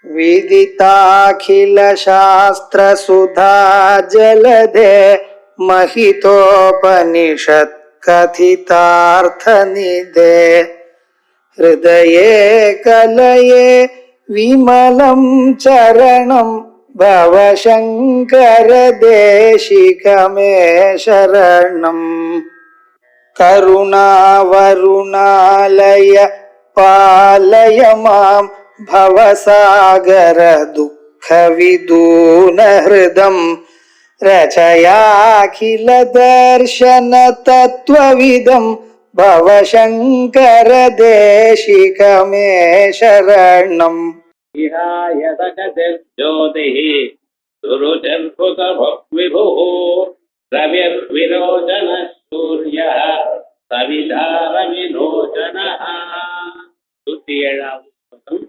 विदिताखिल शास्त्र सुधा जलधे महितोपनिषत् कथितार्थ निधे हृदये कलये विमलं चरणं भवशंकर देशिकमे शरणम् करुणावरुणालय पालय मां भवसागर दुःख विदून हृदं रचयाखिल दर्शन तत्त्वविदं भवशंकर देशिकमे शरणम् विहाय सकतिर्ज्योतिः सुरुचिर्भुतभुग्विभुः रविर्विरोचनः सूर्यः सविधारविलोचनः 107வது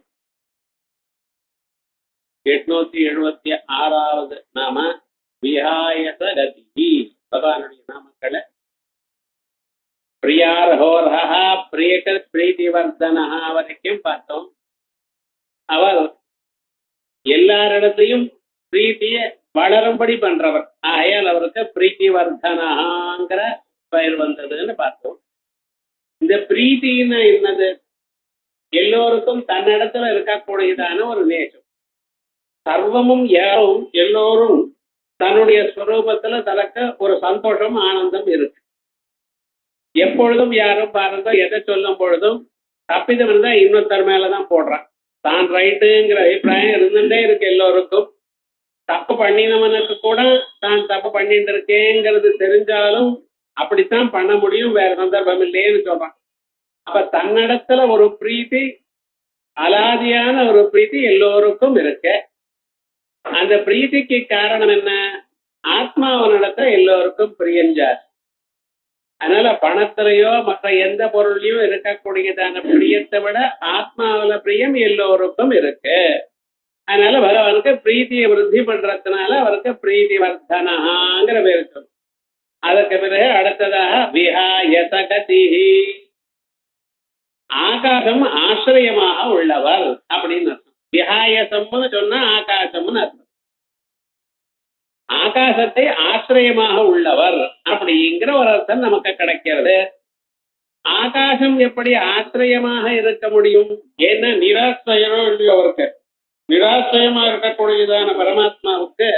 876வது நாம விஹாயச கதி. பகவானுடைய நாமக்களை பிரியார்ஹோர்ஹா பிரியகர் பிரீதிவர்தனஹா வரைக்கும் பார்த்தோம். அவர் எல்லாரிடத்தையும் பிரீத்திய வளரும்படி பண்றவர். ஆகையால் அவருக்கு பிரீத்திவர்தனஹாங்கிற பெயர் வந்ததுன்னு பார்த்தோம். இந்த பிரீத்தின்னு என்னது? எல்லோருக்கும் தன்னிடத்துல இருக்கக்கூடியதான ஒரு நேசம். சர்வமும் யாரும் எல்லோரும் தன்னுடைய ஸ்வரூபத்துல தனக்கு ஒரு சந்தோஷம் ஆனந்தம் இருக்கு. எப்பொழுதும் யாரும் பாருங்க எதை சொல்லும் பொழுதும் தப்பிதம் இருந்தா இன்னொருத்தர் மேலதான் போடுறான். தான் ரைட்டுங்கிற அபிப்பிராயம் இருந்துட்டே இருக்கு எல்லோருக்கும். தப்பு பண்ணினவனுக்கு கூட தான் தப்பு பண்ணிட்டு இருக்கேங்கிறது தெரிஞ்சாலும் அப்படித்தான் பண்ண முடியும், வேற சந்தர்ப்பம் இல்லையேன்னு சொல்றான். அப்ப தன்னிடத்துல ஒரு பிரீத்தி, அலாதியான ஒரு பிரீத்தி எல்லோருக்கும் இருக்கு. அந்த பிரீத்திக்கு காரணம் என்ன? ஆத்மாவனிடத்துல எல்லோருக்கும் பிரியஞ்சார். அதனால பணத்திலையோ மற்ற எந்த பொருளையும் இருக்கக்கூடியதான பிரியத்தை விட ஆத்மாவில பிரியம் எல்லோருக்கும் இருக்கு. அதனால அவருக்கு பிரீத்தியை விருத்தி பண்றதுனால அவருக்கு பிரீத்தி வர்தனஹாங்கிற பேர் சொல்லும். அதற்கு பிறகு அடுத்ததாக விஹாயசகதி, ஆகாசம் ஆசிரியமாக உள்ளவர் அப்படின்னு அர்த்தம். விஹாயசம்னு சொன்னா ஆகாசம்னு அர்த்தம். ஆகாசத்தை ஆசிரியமாக உள்ளவர் அப்படிங்கிற ஒரு அர்த்தம் நமக்கு கிடைக்கிறது. ஆகாசம் எப்படி ஆசிரியமாக இருக்க முடியும்? ஏன்னா நிராசிரியோ இல்லையோ அவருக்கு, நிராசிரியமா இருக்கக்கூடியதான பரமாத்மாவுக்கு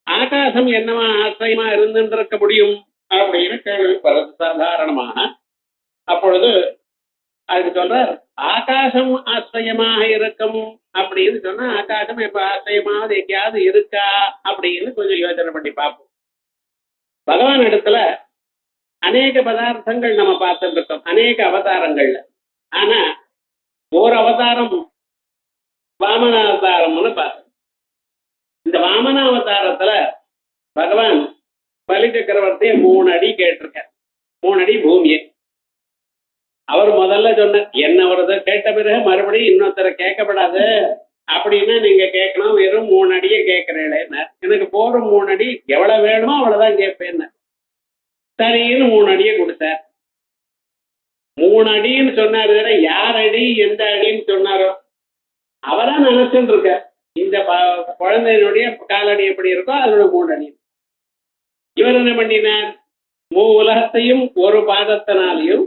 ஆகாசம் என்னவா ஆசிரியமா இருந்துட்டு இருக்க முடியும் அப்படின்னு கேள்விப்படுறது சாதாரணமாக. அப்பொழுது அதுக்கு சொல்றார், ஆகாசம் ஆசிரியமாக இருக்கும் அப்படின்னு சொன்னா ஆகாசம் எப்ப ஆசிரியமாவது எங்கேயாவது இருக்கா அப்படின்னு கொஞ்சம் யோசனை பண்ணி பார்ப்போம். பகவான் இடத்துல அநேக பதார்த்தங்கள் நம்ம பார்த்துட்டு இருக்கோம், அநேக அவதாரங்கள்ல. ஆனா ஒரு அவதாரம் வாமன அவதாரம்னு பார்த்தோம். இந்த வாமன அவதாரத்துல பகவான் பலி சக்கரவர்த்திய 3 அடி கேட்டிருக்க, 3 அடி பூமியை. அவர் முதல்ல சொன்னார், என்ன வருது கேட்ட பிறகு மறுபடியும் இன்னொருத்தரை கேட்கப்படாது அப்படின்னா நீங்க கேட்கணும், வெறும் 3 அடியை கேட்கிறேன், எனக்கு போற 3 அடி எவ்வளவு வேணுமோ அவ்வளவுதான் கேட்பேன். சரின்னு 3 அடியை கொடுத்தார். 3 அடின்னு சொன்னாரு, யார் அடி எந்த அடின்னு சொன்னாரோ அவரா நினைச்சுட்டு இருக்க. இந்த குழந்தையினுடைய காலடி எப்படி இருக்கோ அதோட 3 அடி. இவர் என்ன பண்ணினார்? உலகத்தையும் ஒரு பாதத்தினாலையும்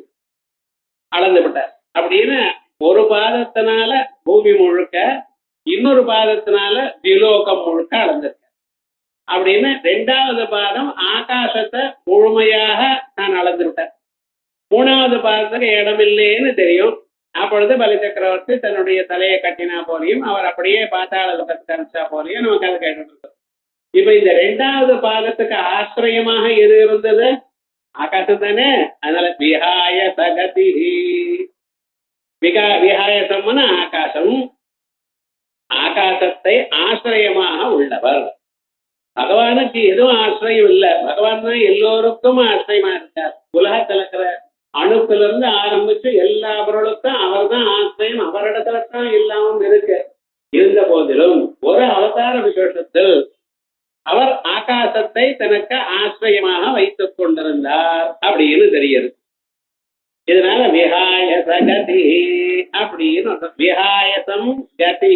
அளந்து விட்டார். அப்படின்னு ஒரு பாதத்தினால பூமி முழுக்க, இன்னொரு பாதத்தினால திலோகம் முழுக்க அளந்திருக்க. அப்படின்னு 2வது பாதம் ஆகாசத்தை முழுமையாக நான் அளந்து விட்டார். 3வது பாதத்துக்கு இடமில்லைன்னு தெரியும். அப்பொழுது பலி சக்கரவர்த்தி தன்னுடைய தலையை கட்டினா போலையும் அவர் அப்படியே பாத்தாள லோகத்துக்கு அனுப்பிச்சா போலையும் நமக்கு அதை கேட்டு இருக்கோம். இப்ப இந்த 2வது பாதத்துக்கு ஆசிரியமாக எது இருந்தது? ஆகாசம் தானே. அதனால விஹாயசகதி, விஹாயசம்னா ஆகாசம், ஆகாசத்தை ஆசிரியமாக உள்ளவர். பகவானுக்கு எதுவும் ஆசிரியம் இல்லை, பகவான் தான் எல்லோருக்கும் ஆசிரியமா இருக்கார். உலகத்துல இருக்கிற அணுப்பிலிருந்து ஆரம்பிச்சு எல்லா பொருளுக்கும் அவர் தான் ஆசிரியம், அவரிடத்துல தான் இல்லாமல் இருக்கு. இருந்த போதிலும் ஒரு அவதார விசேஷத்தில் அவர் ஆகாசத்தை தனக்கு ஆசிரியமாக வைத்துக் கொண்டிருந்தார் அப்படின்னு தெரியுது. இதனால விஹாயச கதி அப்படின்னு விஹாயசம் கதி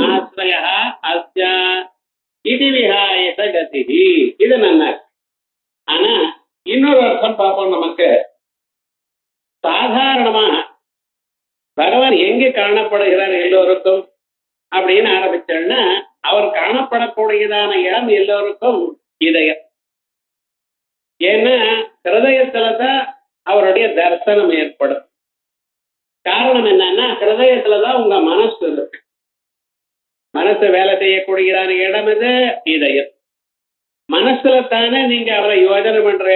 ஆசிரய அஸ்யா இது விஹாயச கதி. இது நல்லா. ஆனா இன்னொரு அர்த்தம் பார்ப்போம். நமக்கு சாதாரணமா பகவான் எங்கே காணப்படுகிறார் எல்லோருக்கும் அப்படின்னு ஆரம்பிச்சோம்னா, அவர் காணப்படக்கூடியதான இடம் எல்லோருக்கும் இதயம். ஏன்னா ஹிருதயத்துலதான் அவருடைய தரிசனம் ஏற்படும். காரணம் என்னன்னா, ஹிருதயத்துலதான் உங்க மனசு இருக்கு. மனசு வேலை செய்யக்கூடியதான இடம் இது இதயம். மனசுல தானே நீங்க அவரை யோஜனை பண்ற.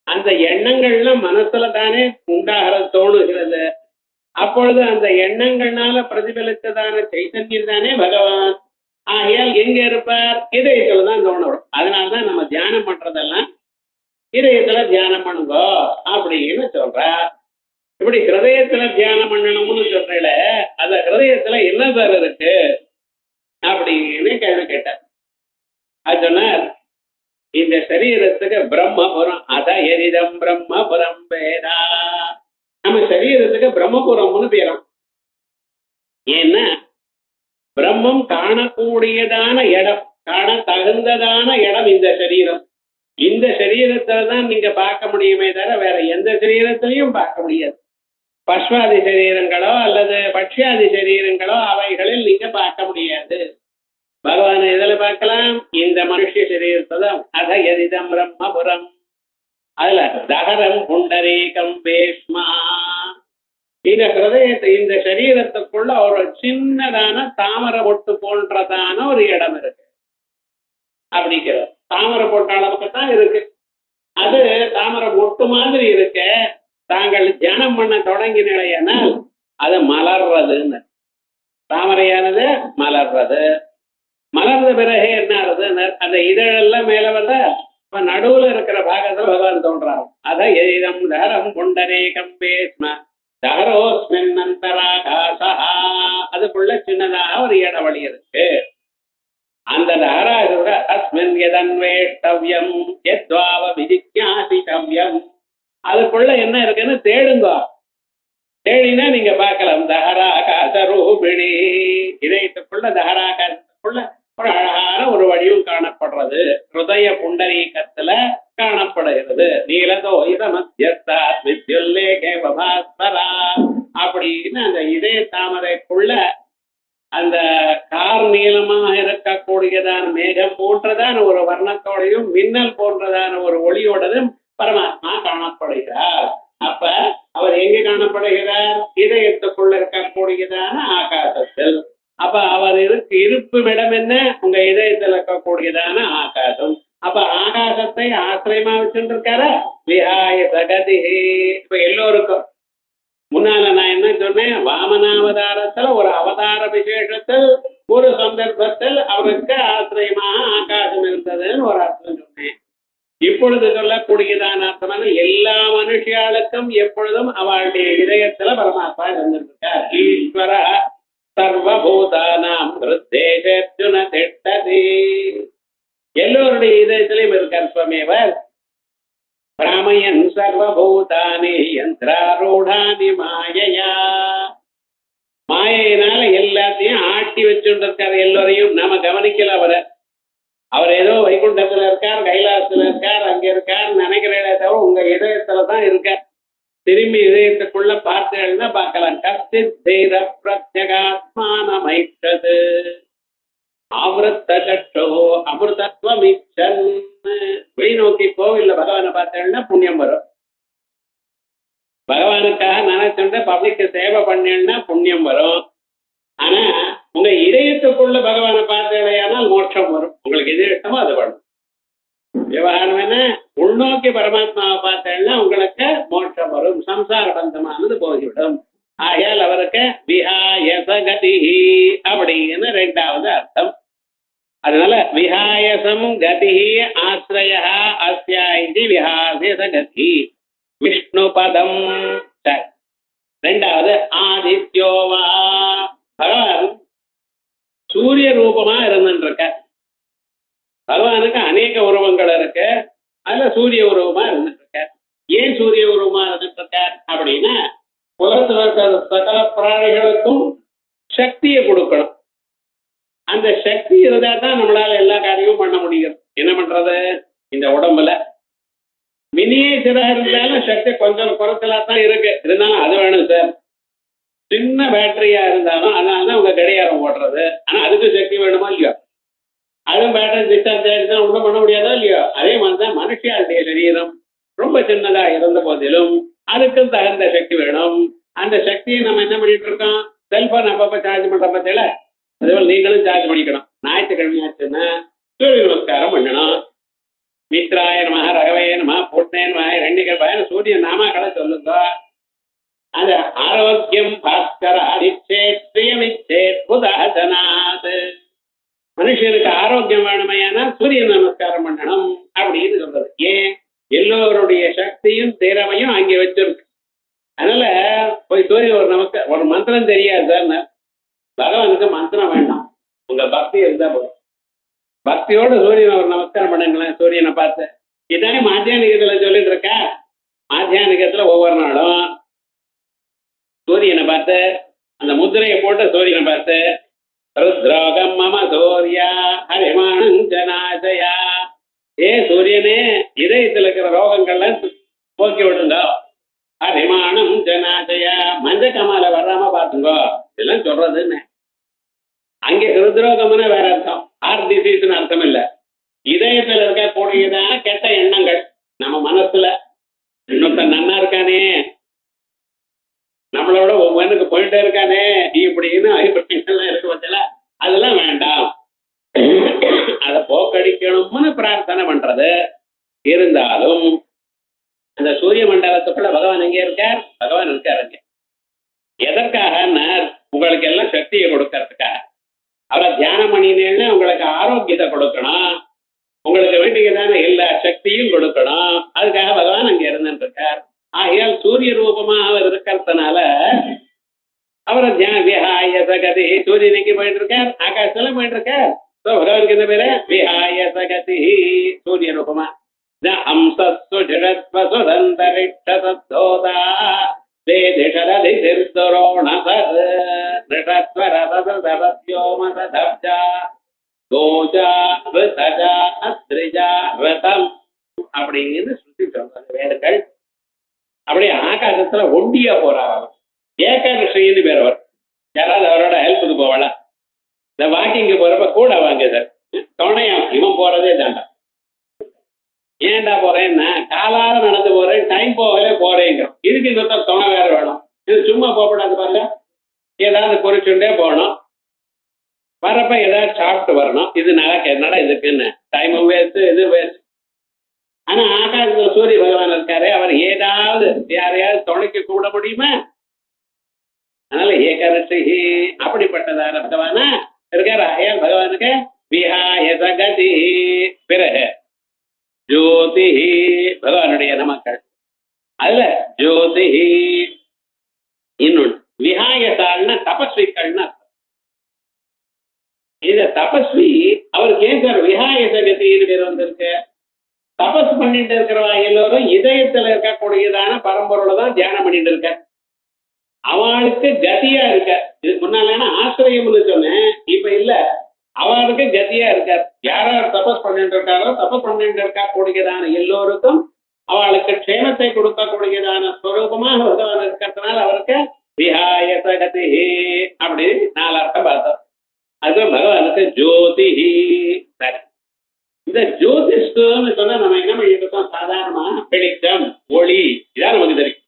அந்த எண்ணங்கள்லாம் மனசுல தானே உண்டாகிற தோணுகிறது. அப்பொழுது அந்த எண்ணங்கள்னால பிரதிபலித்ததான சைத்தன்யம் தானே பகவான். ஆகையால் எங்க இருப்பார்? இதயத்துல தான் தோணணும். அதனாலதான் நம்ம தியானம் பண்றதெல்லாம் இதயத்துல தியானம் பண்ணுங்க அப்படின்னு சொல்றார். இப்படி ஹிருதயத்துல தியானம் பண்ணணும்னு சொல்றல, அந்த ஹிருதயத்துல என்ன சார் இருக்கு அப்படின்னு கேள்வி கேட்டார். அது சொன்னார், இந்த சரீரத்துக்கு பிரம்மபுரம் அத எரிதம் பிரம்மபுரம் வேதா. நம்ம சரீரத்துக்கு பிரம்மபுரம்னு பேரும். ஏன்னா பிரம்மம் காணக்கூடியதான இடம், காண தகுந்ததான இடம் இந்த சரீரம். இந்த சரீரத்துல தான் நீங்க பார்க்க முடியுமே தவிர வேற எந்த சரீரத்திலையும் பார்க்க முடியாது. பஸ்வாதி சரீரங்களோ அல்லது பட்சியாதி சரீரங்களோ அவைகளில் நீங்க பார்க்க முடியாது. பகவான் எதுல பார்க்கலாம்? இந்த மனுஷ சரீரத்தை. அத எதிதம் பிரம்மபுரம். அதுல தகரம் புண்டரீகம் பேஷ்மா. இந்த ஹிருதயத்தை, இந்த சரீரத்துக்குள்ள ஒரு சின்னதான தாமரை பொட்டு போன்றதான ஒரு இடம் இருக்கு. அப்படிங்கிற தாமரை பொட்டு அளவுக்கு தான் இருக்கு. அது தாமரை பொட்டு மாதிரி இருக்க. தாங்கள் தியானம் பண்ண தொடங்கினால் அது மலர்றதுன்னு. தாமரையானது மலர்றது. மலர்ந்த பிறகு என்ன ஆகுது? அந்த இதழெல்லாம் மேல வந்த நடுவுல இருக்கிற பாகத்துல பகவான் தோன்றான். அத எதிதம் தரம் புண்டரீகம் பேஷ்ம தகரோஸ்மின் அந்தராகாசா. அதுக்குள்ள சின்னதாக ஒரு இடவழி இருக்கு. அந்த தகராக அஸ்மின் எதன்வேஷ்டவ்யம் எத்வாவ விஜிக்ஞாசிதவ்யம். அதுக்குள்ள என்ன இருக்குன்னு தேடுங்க. தேடினா நீங்க பார்க்கலாம். தகராகாச ரூபிணி. இதயத்துக்குள்ள தகராகாசத்துக்குள்ள ஒரு அழகான ஒரு வடிவம் காணப்படுறது. ஹிருதய புண்டரீகத்துல காணப்படுகிறது. நீலதோ இத மத்தியஸ்தா வித்யுல்லேகே வபாஸ்வரா அப்படின்னு அந்த இதய தாமரைக்குள்ள அந்த கார் நீளமாக இருக்கக்கூடியதான மேகம் போன்றதான ஒரு வர்ணத்தோடையும் மின்னல் போன்றதான ஒரு ஒளியோடதும் பரமாத்மா காணப்படுகிறார். அப்ப அவர் எங்க காணப்படுகிறார்? இதயத்துக்குள்ள இருக்கக்கூடியதான ஆகாசத்தில். அப்ப அவர் இருப்பும் இடம் என்ன? உங்க இதயத்தில் இருக்கக்கூடியதான ஆகாசம். அப்ப ஆகாசத்தை ஆசிரியமா வச்சுட்டு இருக்கார விஹாய சகதி. இப்ப எல்லோருக்கும் முன்னால நான் என்ன சொன்னேன்? வாமனாவதாரத்துல ஒரு அவதார விசேஷத்தில் ஒரு சந்தர்ப்பத்தில் அவருக்கு ஆசிரியமாக ஆகாசம் இருந்ததுன்னு ஒரு அர்த்தம் சொன்னேன். இப்பொழுது சொல்லக்கூடியதான அர்த்தம் எல்லா மனுஷியாளுக்கும் எப்பொழுதும் அவளுடைய இதயத்துல பரமாத்மா இருந்திருக்கார். ஈஸ்வர சர்வபூதானாம் ஹிருத்தேஷர்ஜுன திட்டதி. எல்லோருடைய இதயத்திலையும் இருக்கார் ஸ்வமேவர். பிராமயன் சர்வபூதானி யந்திராரூடானி மாயையா. மாயையினால எல்லாத்தையும் ஆட்டி வச்சுட்டு இருக்காரு. எல்லோரையும் நாம கவனிக்கல. அவர் ஏதோ வைகுண்டத்துல இருக்கார், கைலாசத்துல இருக்கார், அங்க இருக்கார் நினைக்கிறதே தவிர உங்க இதயத்துலதான் இருக்கார். திரும்பி இதயத்துக்குள்ள பார்த்தேன்னா பார்க்கலாம். கஷ்டித் தீர பிரத்யகாத்மானமைச்சது ஆவரத்த கட்டோ அமிர்தத்வமிச்சன். வெளிநோக்கி கோவில்ல பகவானை பார்த்தேன்னா புண்ணியம் வரும். பகவானுக்காக நினைச்சுட்டு பப்ளிக்கு சேவை பண்ணேன்னா புண்ணியம் வரும். ஆனா உங்க இதயத்துக்குள்ள பகவானை பார்த்தேனால் மோட்சம் வரும். உங்களுக்கு எது இஷ்டமோ அது வரும். விவகாரம் என்ன? உள்நோக்கி பரமாத்மாவை பார்த்தேன்னா உங்களுக்கு மோட்சம் வரும். சம்சார பந்தமானது போய்விடும். ஆகையால் அவருக்கு விஹாயசகதி அப்படின்னு ரெண்டாவது அர்த்தம். அதனால விஹாயசம் கதி ஆசிரய அஸ்யா இது விஹாயசகதி. விஷ்ணு பதம். ரெண்டாவது ஆதித்யோவா. பகவான் சூரிய ரூபமா இருந்துருக்க. பகவானுக்கு அநேக உருவங்கள் இருக்கு. அதுல சூரிய உருவமா இருந்துட்டு இருக்க. ஏன் சூரிய உருவமா இருந்துட்டு இருக்க? பிராணிகளுக்கும் சக்தியை கொடுக்கணும். அந்த சக்தி இருந்தா தான் நம்மளால எல்லா காரியமும் பண்ண முடியும். என்ன பண்றது, இந்த உடம்புல மினியேச்சரா இருந்தாலும் சக்தி கொஞ்சம் குறைச்சலா தான் இருக்கு. இருந்தாலும் அது வேணும் சார். சின்ன பேட்டரியா இருந்தாலும் அதனாலதான் உங்க கடிகாரம் ஓடுறது. ஆனா அதுக்கு சக்தி வேணுமா இல்லையோ? அதுவும் பேட்டரி டிஸ்சார்ஜ் ஆயிடுச்சுன்னா ஒன்றும் பண்ண முடியாதோ இல்லையோ? அதே மாதிரிதான் மனுஷியாளுடைய சரீரம் ரொம்ப சின்னதா இருந்த போதிலும் அதுக்கும் தகுந்த சக்தி வேணும். அந்த சக்தியை நம்ம என்ன பண்ணிட்டு இருக்கோம்? செல்போன் அப்பப்ப சார்ஜ் பண்ற பத்தியில அதேபோல் நீங்களும் சார்ஜ் பண்ணிக்கணும். ஞாயிற்றுக்கிழமையாச்சுன்னா சூரிய நமஸ்காரம் பண்ணணும். மித்ராய நம, ரகவே நம, பூர்ணே நம, இரண்டிகர் சூரிய நாமாக்களை சொல்லுங்க. அந்த ஆரோக்கியம் பாஸ்கர அடிச்சேத் பிரியமிச்சேத் புதாசனாத். மனுஷனுக்கு ஆரோக்கியம் வேணுமையானா சூரிய நமஸ்காரம் பண்ணணும் அப்படின்னு சொல்றது. ஏன்? எல்லோருடைய சக்தியும் திறமையும் அங்கே வச்சிருக்கு. அதனால போய் சூரிய ஒரு நமஸ்காரம், ஒரு மந்திரம் தெரியாது சார், பகவானுக்கு மந்திரம் வேண்டாம், உங்க பக்தி இருந்தா போதும். பக்தியோட சூரியனை ஒரு நமஸ்காரம் பண்ணுங்களேன். சூரியனை பார்த்து இதானே மாத்தியானிகத்துல சொல்லிட்டு இருக்க. மாத்தியானிகத்துல ஒவ்வொரு நாளும் சூரியனை பார்த்து அந்த முத்திரையை போட்டு சூரியனை பார்த்து ருத்ரோகம் மம சூர்யா ஹரிமானஞ்சனாசயா, ஏ சூரியனே இதயத்தில் இருக்கிற ரோகங்கள்லாம் போக்கி விடுங்க. ஹரிமானம் ஜனாசயா, மஞ்ச கமால வராம பாத்துங்கோ. இதெல்லாம் சொல்றதுன்னு அங்கே ருத்ரோகம்னு வேற அர்த்தம், ஹார்ட் டிசீஸ்னு அர்த்தம் இல்ல. இதயத்துல இருக்கக்கூடியதான கெட்ட எண்ணங்கள் நம்ம மனசுல, இன்னொருத்தன் நன்னா இருக்கானே, நம்மளோட ஒவ்வொன்றுக்கு போயிட்டே இருக்கானே இப்படின்னு அபிப்பிராயங்கள்லாம் இருக்கு பத்தில, அதெல்லாம் வேண்டாம். அதை போக்கடிக்கணும்னு பிரார்த்தனை பண்றது. இருந்தாலும் அந்த சூரிய மண்டலத்துக்குள்ள பகவான் எங்கே இருக்கார்? பகவான் இருக்காருங்க. எதற்காக? உங்களுக்கு எல்லாம் சக்தியை கொடுக்கறதுக்காக. அவரை தியானம் பண்ணினேன்னு உங்களுக்கு ஆரோக்கியத்தை கொடுக்கணும், உங்களுக்கு வேண்டியதான எல்லா சக்தியும் கொடுக்கணும். அதுக்காக பகவான் அங்க இருந்துட்டு இருக்கார். ஆகையால் சூரிய ரூபமாக அவர் இருக்கிறதுனால அவரை விஹாய சகதி, சூரியனுக்கு போயிட்டு இருக்கார், ஆகாசத்துல போயிட்டு இருக்கார். பகவானுக்கு என்ன பேரு? விஹாய சகதி, சூரிய ரூபமா. அப்படின்னு சுத்தி சொல்றாங்க வேதங்கள். அப்படியே ஆகாசத்துல ஒண்டியா போறார். ஏகாதசின்னு பேர். அவர் யாராவது அவரோட ஹெல்ப்புக்கு போவாளா? இந்த வாக்கிங்கு போறப்ப கூட வாங்க சார், துணையா இவன் போறதே தாண்டா. ஏன்டா போறேன்னா காலால நடந்து போறேன், டைம் போகவே போறேங்கிறோம். இதுக்கு இந்த துணை வேற வேணும். இது சும்மா போகக்கூடாது பாருங்க, ஏதாவது குறிச்சுட்டே போகணும். வரப்ப ஏதாவது சாப்பிட்டு வரணும். இது என்னடா இதுக்குன்னு டைமும் வேஸ்ட், இது வேஸ்ட். ஆனா ஆகாசத்துல சூரிய பகவான் இருக்காரு, அவர் ஏதாவது யாரையாவது துணைக்கு கூட முடியுமா? அதனால ஏகாதசி அப்படிப்பட்டதான பகவானா இருக்காரு. ஆகையால் பகவானுக்கு விஹாய சகதி. பிறகு ஜோதி, பகவானுடைய நமக்கள். அதுல ஜோதி இன்னொன்று விஹாயசால்னா தபஸ்விகள்னா. இந்த தபஸ்வி அவருக்கு ஏன் சார் விஹாய சகதின்னு பேர் வந்திருக்கு? தபஸ் பண்ணிட்டு இருக்கிறவா எல்லோரும் இதயத்துல இருக்கக்கூடியதான பரம்பொருளை தான் தியானம் பண்ணிட்டு இருக்க. அவளுக்கு கதியா இருக்க. இதுக்கு முன்னால ஆசிரியம்னு சொன்னேன், இப்ப இல்ல, அவளுக்கு கதியா இருக்கார். யாரார் தபஸ் பண்ணிட்டு இருக்காரோ, தபஸ் பண்ணிட்டு இருக்கா கூடியதான எல்லோருக்கும் அவளுக்கு க்ஷேமத்தை கொடுக்கக்கூடியதான ஸ்வரூபமாக பகவான் இருக்கிறதுனால அவருக்கு விஹாய சகதி அப்படி 4 அர்த்தம் பார்த்தோம். அது பகவானுக்கு ஜோதி. சரி, இந்த ஜோதிஷ்ன்னு சொன்னா நம்ம என்ன பண்ணிட்டு இருக்கோம்? சாதாரணமா வெளிச்சம், ஒளி, இதான் நமக்கு தெரியும்.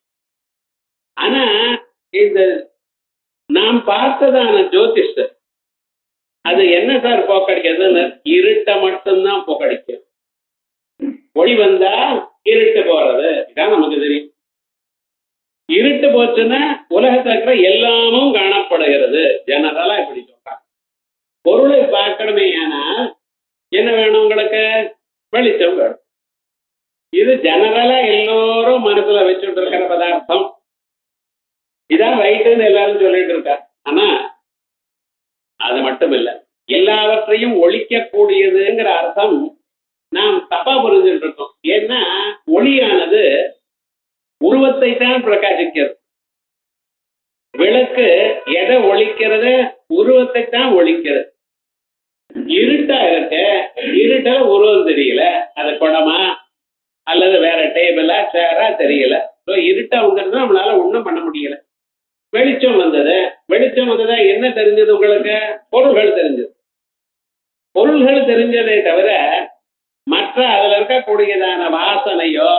ஆனா இந்த நாம் பார்த்ததான ஜோதிஷ் அது என்ன சார் போக்கடிக்கிறதுன்னு? இருட்டை மட்டும்தான் போக்கடிக்கும். ஒளி வந்தா இருட்டு போறது, இதான் நமக்கு தெரியும். இருட்டு போச்சுன்னா உலகத்துல இருக்கிற எல்லாமும் காணப்படுகிறது. ஜெனரலா இப்படி சொல்றாங்க. பொருளை பார்க்கணுமே ஆனால் என்ன வேணும் உங்களுக்கு? வெளிச்சம் வேணும். இது ஜெனரலா எல்லோரும் மனசுல வச்சுட்டு இருக்கிற பதார்த்தம். இதான் ரைட்டுன்னு எல்லாரும் சொல்லிட்டு இருக்கார். ஆனா அது மட்டும் இல்ல, எல்லாவற்றையும் ஒழிக்கக்கூடியதுங்கிற அர்த்தம் நாம் தப்பா புரிஞ்சுட்டு இருக்கோம். ஏன்னா ஒளியானது உருவத்தை தான் பிரகாசிக்கிறது. விளக்கு எதை ஒழிக்கிறது? உருவத்தை தான் ஒழிக்கிறது. இருட்டா இருக்க, இருட்டால உருவம் தெரியல, அது குடமா அல்லது வேற டேபிளா சேரா தெரியல. இருட்டா வந்துருந்தா நம்மளால ஒண்ணும் பண்ண முடியல. வெளிச்சம் வந்தது, வெளிச்சம் வந்ததா என்ன தெரிஞ்சது உங்களுக்கு? பொருள்கள் தெரிஞ்சது. பொருள்கள் தெரிஞ்சதை தவிர மற்ற அதுல இருக்கக்கூடியதான வாசனையோ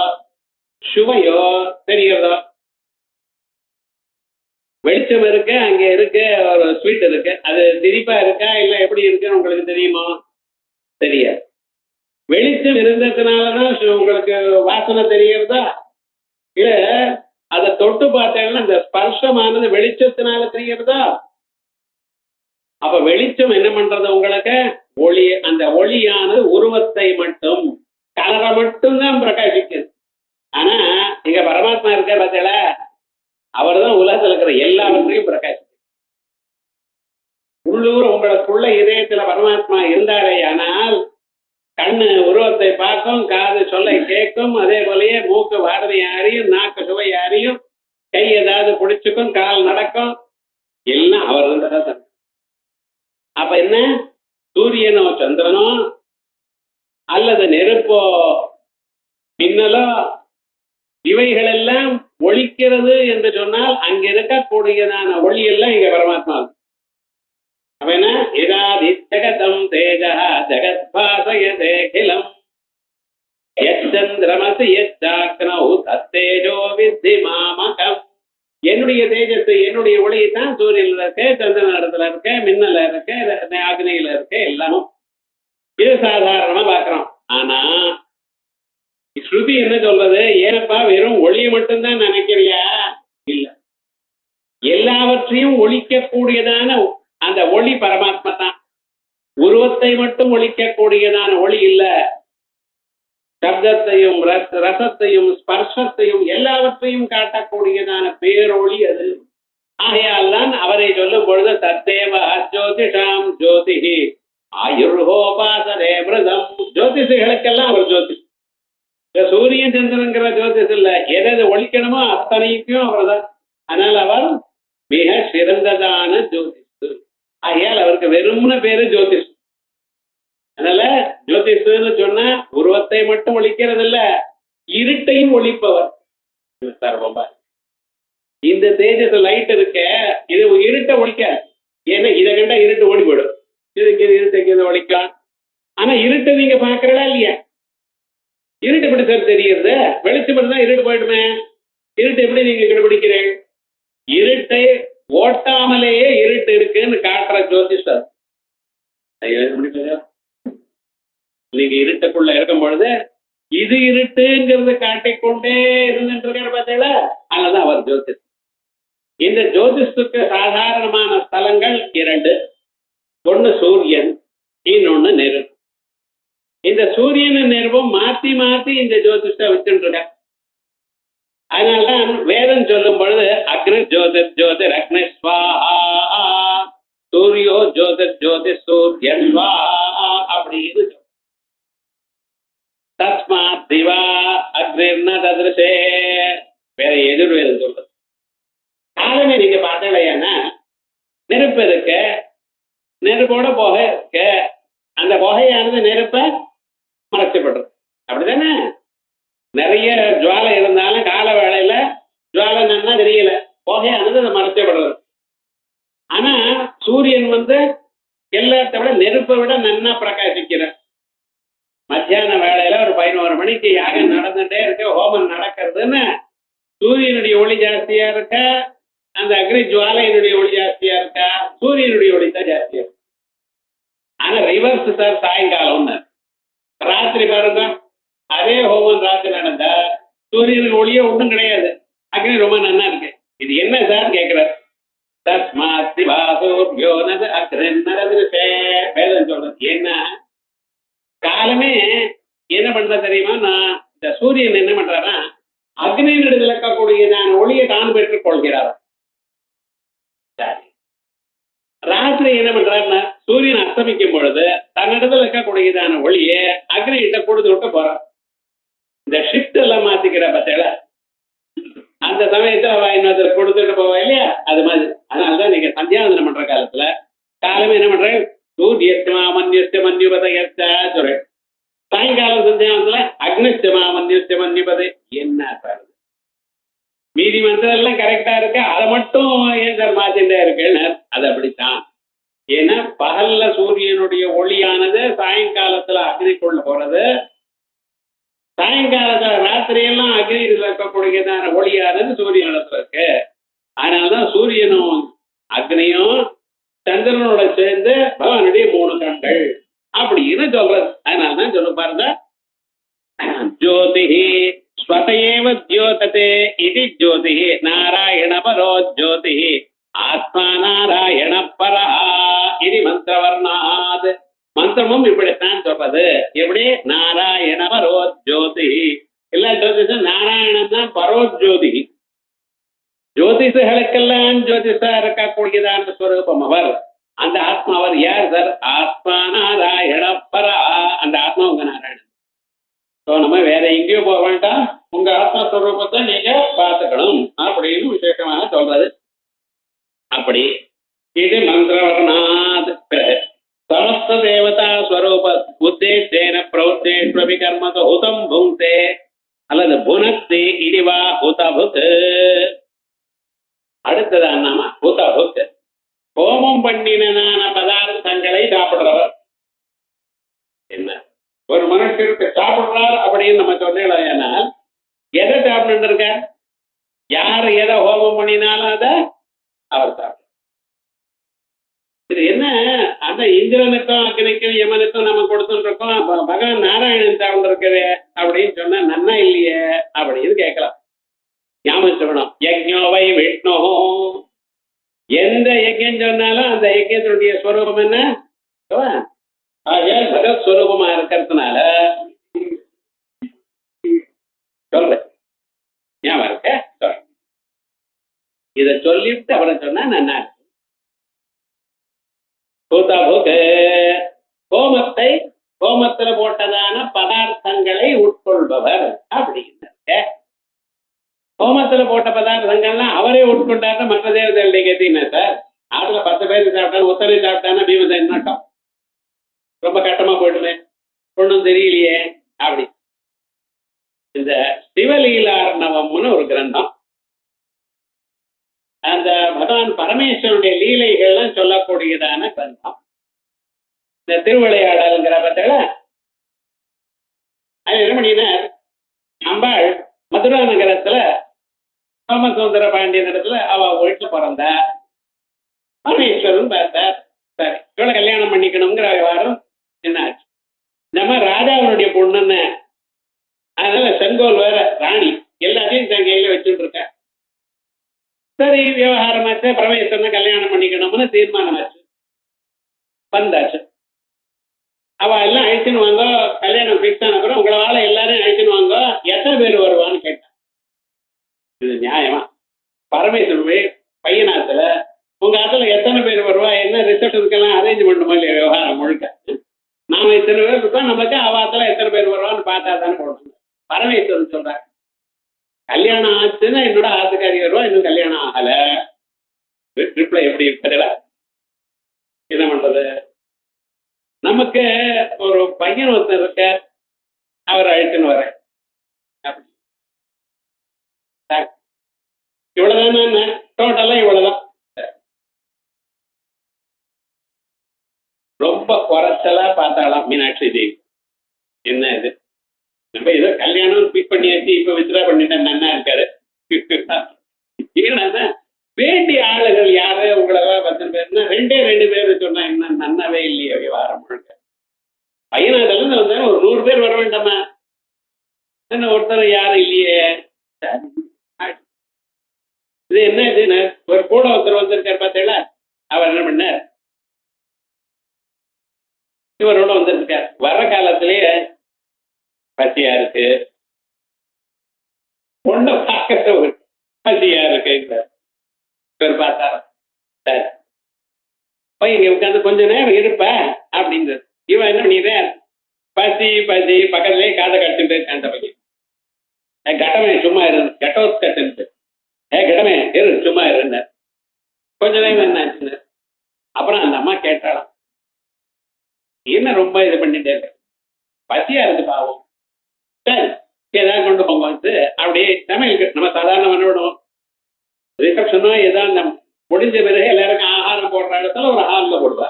சுவையோ தெரிகிறதோ? வெளிச்சம் இருக்கு, அங்க இருக்கு ஒரு ஸ்வீட் இருக்கு, அது திரிப்பா இருக்கா இல்ல எப்படி இருக்குன்னு உங்களுக்கு தெரியுமா? தெரியாது. வெளிச்சம் இருந்ததுனாலதான் உங்களுக்கு வாசனை தெரிகிறதா? இல்ல அதை தொட்டு பார்த்தேன்னா அந்த ஸ்பர்ஷமானது வெளிச்சத்தினால தெரிகிறதா? அப்ப வெளிச்சம் என்ன பண்றது உங்களுக்கு? ஒளி. அந்த ஒளியானது உருவத்தை மட்டும், கலரை மட்டும்தான் பிரகாசிக்குது. ஆனா இங்க பரமாத்மா இருக்க பார்த்தீங்களா, அவர் தான் உலகத்தில் இருக்கிற எல்லாவற்றையும் பிரகாசிக்கும். உள்ளூர் உங்களுக்குள்ள இதயத்துல பரமாத்மா இருந்தாரே ஆனால் கண்ணு உருவத்தை பார்க்கும், காது சொல்ல கேட்கும், அதே போலயே மூக்கு வாடனை அறியும், நாக்கு சுவை அறியும், கை ஏதாவது பிடிச்சுக்கும், கால் நடக்கும், எல்லாம் அவர் இருந்ததான். அப்ப என்ன? சூரியனோ சந்திரனோ அல்லது நெருப்போ மின்னலோ இவைகள் எல்லாம் ஒழிக்கிறது என்று சொன்னால் அங்க இருக்கக்கூடியதான ஒளி எல்லாம் இங்க பரமாத்மா. அப்ப என்ன? இதாதி ஜகதம் தேஜா ஜகத் பாசயதேகிலம் யச்சந்திரமசி யச்சாக்னௌ தத்தேஜோ வித்தி மாமகம். என்னுடைய தேஜஸ், என்னுடைய ஒளியை தான் சூரியன்ல இருக்க, சந்திரன் இடத்துல இருக்க, மின்னல இருக்க, அக்னியில இருக்க, எல்லாமும் இது சாதாரணமா பாக்குறோம். ஆனா ஸ்ருதி என்ன சொல்றது? ஏனப்பா வெறும் ஒளியை மட்டும்தான் நினைக்கிறியா? இல்ல, எல்லாவற்றையும் ஒழிக்கக்கூடியதான அந்த ஒளி பரமாத்மா தான். உருவத்தை மட்டும் ஒழிக்கக்கூடியதான ஒளி இல்ல, சப்தத்தையும் ரசத்தையும் ஸ்பர்ஷத்தையும் எல்லாவற்றையும் காட்டக்கூடியதான பேரொளி அது. ஆகையால் தான் அவரை சொல்லும் பொழுது தத்தேவ ஜோதிஷாம் ஜோதிஹி ஆயுர்ஹோபாசதே மிருதம். ஜோதிஷிகளுக்கெல்லாம் அவர் ஜோதிஷ். சூரியன் சந்திரங்கிற ஜோதிஷ் இல்ல, எதை ஒழிக்கணுமோ அத்தனைக்கும் அவர் தான். அதனால அவர் மிக சிறந்ததான ஜோதிஷ். ஆகையால் அவருக்கு வெறும்ன பேரு ஜோதிஷ். அதனால ஜோதிஷன்னு சொன்னா உருவத்தை மட்டும் ஒழிக்கிறது இல்ல, இருட்டையும் ஒழிப்பவர். இந்த தேஜஸ் லைட் இருக்க, இது இருட்டை ஒழிக்க. ஏன்னா இதை கண்டா இருட்டு ஓடி போயிடும். இதுக்கு இருட்டு ஒழிக்கலாம். ஆனா இருட்டை நீங்க பாக்குறதா இல்லையா? இருட்டு எப்படி சார் தெரியுது? வெளிச்சம் தான் இருட்டு போயிடுமே. இருட்டு எப்படி நீங்க கண்டுபிடிக்கிறீங்க? இருட்டை ஓட்டாமலேயே இருட்டு இருக்குன்னு காட்டுற ஜோதிஷர். நீங்க இருட்டுக்குள்ள இருக்கும் பொழுது இது இருட்டுங்கிறது காட்டிக்கொண்டே இருந்துட்டு இருக்காரு பார்த்தீங்களா? அதுதான் அவர் ஜோதிஷ். இந்த ஜோதிஷத்துக்கு சாதாரணமான ஸ்தலங்கள் இரண்டு. ஒண்ணு சூரியன், இன்னொன்னு நெருப்பு. இந்த சூரியன் நெருப்பும் மாத்தி மாத்தி இந்த ஜோதிஷ வச்சுட்டு இருக்க. அதனால்தான் வேதம் சொல்லும் பொழுது அக்னி ஜோதிர் ஜோதிர் அக்னி ஸ்வாஹா, சூரியோ ஜோதிர் ஜோதிர் சூரியன் ஸ்வாஹா அப்படின்னு. தஸ்மாத் திவா அக்னிர்ன தத்ருஷே. வேற எதிர்வேதம் சொல்றது. காலமே நீங்க பார்த்தீங்கன்னா நெருப்பு இருக்க, நெருப்போட புகை இருக்க, அந்த புகையானது நெருப்பை மறைச்சப்படுறது. அப்படித்தானே? நிறைய ஜுவாலை இருந்தாலும் கால வேளையில ஜுவாலை நன்னா தெரியல, புகையானது அதை மறைச்சப்படுறது. ஆனா சூரியன் எல்லாத்த விட நெருப்பை விட நன்னா பிரகாசிக்கிற. மத்தியான வேளையில ஒரு 11 மணிக்கு யாகம் நடந்துட்டே இருக்க, ஹோமம் நடக்கிறதுன்னு சூரியனுடைய ஒளி ஜாஸ்தியா இருக்க, அந்த அக்னி ஜுவாலையினுடைய ஒளி ஜாஸ்தியா இருக்கா? சூரியனுடைய ஒளி தான் ஜாஸ்தியா இருக்கு. ஆனா ரிவர்ஸ் சார், சாயங்காலம் ராத்திரி பாருங்க, அதே ஹோமம் ராத்திரி நடந்தா சூரியனுக்கு ஒளியே ஒன்றும் கிடையாது, அக்னி ரொம்ப நன்னா இருக்கு. இது என்ன சார் கேட்கிறார். தஸ்மாத் சிவாசூர்யோ நது அக்னிர்னதத்ருஷே. வேதம் சொல்றது ஏன்னா காலமே என்ன பண்ற தெரியுமா? நான் இந்த சூரியன் என்ன பண்றாரா, அக்னியினிடத்தில் இருக்கக்கூடியதான ஒளியை தான் பெற்றுக் கொள்கிறார். ராத்திரி என்ன பண்றாருன்னா சூரியன் அஸ்தமிக்கும் பொழுது தன்னிடத்தில் இருக்கக்கூடியதான ஒளியை அக்னிகிட்ட கொடுத்து விட்டு போறார். இந்த ஷிஃப்ட் எல்லாம் மாத்திக்கிற பத்தில அந்த சமயத்துல அவ இன்னொருத்தர் கொடுத்துட்டு போவா இல்லையா, அது மாதிரி. அதனாலதான் நீங்க சந்தியாவந்தனம் பண்ற காலத்துல காலமே என்ன பண்றேன், சூரியஸ்தமா மன்யஸ்த மன்யுபதயஸ்த சொல்றேன். சாயங்காலம் சந்தியாவந்தத்துல அக்னிஸ்தமா மன்யஸ்த மன்யுபதை. என்ன சார் மீதி மந்திரம் எல்லாம் கரெக்டா இருக்கு, அதை மட்டும் ஏன் சார் மாத்திட்டே இருக்குன்னு? அது அப்படித்தான். ஏன்னா பகல்ல சூரியனுடைய ஒளியானது சாயங்காலத்துல அக்னிக்குள்ள போறது, சாயங்காலத்துல ராத்திரியெல்லாம் அக்னியில் இருக்கக்கூடியதான ஒளியானது சூரியனிடத்துல இருக்கு. அதனாலதான் சூரியனும் அக்னியும் சந்திரனோட சேர்ந்து பகவானுடைய 3 கண்கள் அப்படின்னு சொல்றது. அதனாலதான் சொல்ல பாருங்க, ஜோதிஹி ஸ்வதயேவ ஜோததே இது ஜோதிஹி நாராயண பரோ ஜோதிஹி ஆத்மா நாராயண பரஹ இது மந்திரவர்ணாத். மந்திரமும் இப்படித்தான் சொல்றது. எப்படி? நாராயண பரோ ஜோதி. எல்லா ஜோதிஷம் நாராயணன் தான் பரோ ஜோதி. ஜோதிஷர்களுக்கெல்லாம் ஜோதிஷா இருக்கக்கூடியதான ஸ்வரூபம் அவர். அந்த ஆத்மா அவர் யார் சார்? ஆத்மா நாராயண பரஹ. அந்த ஆத்மா உங்க நாராயணன். நம்ம வேற எங்கேயோ போக வேண்டாம், உங்க ஆத்மஸ்வரூபத்தை நீங்க பார்த்துக்கணும் அப்படின்னு விசேஷமாக சொல்றது. அப்படி இது மந்திரவர்ணாத். சமஸ்த தேவதா ஸ்வரூப உத்தேசேன பிரவருத்தேஷ்வபி கர்மக ஹுதம் புங்க்தே அல்லது புனக்தி இடிவா ஹுதபுத். அடுத்ததான் நாம ஹுதபுத், ஹோமம் பண்ணினான பதார்த்தங்களை சாப்பிடுறவர். என்ன ஒரு மனுஷருக்கு சாப்பிடுறார் அப்படின்னு நம்ம சொன்னால் எதை சாப்பிட்டு இருக்க? யார் எதை ஹோமம் பண்ணினாலும் அதை அவர் சாப்பிட. இது என்ன, அந்த இந்திரனுக்கும் அக்னிக்கும் யமனுக்கும் நம்ம கொடுத்துட்டு இருக்கோம், பகவான் நாராயணன் சாப்பிட்டு இருக்கவே அப்படின்னு சொன்னா நன்னா இல்லையே அப்படின்னு கேட்கலாம். ஞாபகம் சொல்லணும், யஜ்ஞோவை விஷ்ணு. எந்த யஜ்யம் சொன்னாலும் அந்த யஜ்யத்தினுடைய ஸ்வரூபம் என்ன? பகவத் ஸ்வரூபமா இருக்கிறதுனால சொல்றேன். ஞாபகம் இருக்க? சொல்றேன். இதை சொல்லிவிட்டு அவரை சொன்னா நன்னா இருக்கு. ஹோமத்தை ஹோமத்துல போட்டதான பதார்த்தங்களை உட்கொள்பவர் அப்படின்னு. ஹோமத்துல போட்ட பதார்த்தங்கள்லாம் அவரே உட்கொண்டாரு. மற்ற தேவதைகளுடைய கத்தின சார், ஆத்துல 10 பேர் சாப்பிட்டாலும் ஒத்தனை சாப்பிட்டானா பீமசேன் நட்டம் ரொம்ப கட்டமா போயிடுமே, ஒன்றும் தெரியலையே அப்படி. இந்த சிவலீலார்ணவம்னு ஒரு கிரந்தம், அந்த பகவான் பரமேஸ்வரனுடைய லீலைகள்லாம் சொல்லக்கூடியதான கிரந்தம். இந்த திருவிளையாடல்ங்கிற பத்தில அது என்ன பண்ணினார், அம்பாள் மதுரா நகரத்துல சோமசுந்தர பாண்டியன் இடத்துல அவ வீட்டுல பிறந்த பரமேஸ்வரன் பார்த்தார். சரி, இவளை கல்யாணம் பண்ணிக்கணுங்கிற விவகாரம் என்ன ஆச்சு. நம்ம ராஜாவினுடைய பொண்ணுன்னு, அதனால செங்கோல் வேற ராணி எல்லாத்தையும் தன் கையில வச்சுட்டு இருக்க. சரி, விவகாரமாச்சு, பரமேஸ்வரனை கல்யாணம் பண்ணிக்கணும்னு தீர்மானம் ஆச்சு. வந்தாச்சு, அவ எல்லாம் அழைச்சுன்னு வாங்க, கல்யாணம் ஃபிக்ஸ் ஆன அப்புறம் உங்களை வாழ எல்லாரும் அழைச்சுன்னு வாங்க, எத்தனை பேர் வருவான்னு கேட்டான். இது நியாயமா? பரமேஸ்வரன் பையனாத்துல உங்க ஆத்துல எத்தனை பேர் வருவா, என்ன ரிசப்ஷனுக்கெல்லாம் அரேஞ்ச் பண்ணுமா இல்லையா விவகாரம் முழுக்க? நாம இத்தனை பேர் இருக்கோம், நமக்கு அவாத்துல எத்தனை பேர் வருவான்னு பார்த்தா தானே போடணும். பரமேஸ்வரன் சொல்றாரு, கல்யாணம் ஆச்சுன்னா என்னோட ஆத்துக்காரி வருவா, இன்னும் கல்யாணம் ஆகல. ரிப்ளை எப்படி இருப்பதில்ல? என்ன பண்றது? நமக்கு ஒரு பையன் ஒருத்தர் இருக்க, அவர் அழைச்சுன்னு வர. இவ்வளவுதான், டோட்டலா இவ்வளவுதான். ரொம்ப குறைச்சலா பார்த்தாலாம் மீனாட்சி தேவி. என்ன இது, நம்ம ஏதோ கல்யாணம் பிக் பண்ணியாச்சு, இப்ப வித்ரா பண்ணிட்டேன் நன்னா இருக்காரு. ஏன்னா வேண்டிய ஆளுகள் யாரு உங்களை 10 பேர்னா 2 பேர் சொன்னா என்ன நன்னாவே இல்லையே விவகாரம் முழுக்க. பையனாதெல்லாம் வந்தா ஒரு 100 பேர் வர வேண்டாமா? என்ன ஒருத்தர் யாரும் இல்லையே. இது என்ன இதுன்னு ஒரு கூட ஒருத்தர் வந்திருக்காரு பார்த்தீங்களா, அவர் என்ன பண்ணார், இவரோட வந்திருக்கார். வர காலத்திலேயே பசியா இருக்கு, பொண்ணை பார்க்கற ஒரு பசியா இருக்கு. இவர் பார்த்தார், சரி போய் இங்க உட்காந்து கொஞ்ச நேரம் இருப்ப அப்படின்றது. இவன் என்ன பண்ணிடுற, பசி பசி பக்கத்துலேயே காதை கட்டுட்டு அந்த பையன் கட்டமே சும்மா இருந்து கட்டோஸ் கட்டு கிடமே இரு சும்மா இருந்தார். கொஞ்ச நேரம் என்ன ஆச்சுன்னு அப்புறம் அந்த அம்மா கேட்டாலாம், என்ன ரொம்ப இது பண்ணிட்டே இருக்க, பசியா இருக்கு பாவம், சரி ஏதாவது கொண்டு போங்க வந்து அப்படியே சமையலுக்கு நம்ம சாதாரண பண்ணுவோம். ரிசப்ஷனோ ஏதாவது முடிஞ்ச பிறகு எல்லாருக்கும் ஆகாரம் போடுற இடத்துல ஒரு ஹாலில் போடுவா.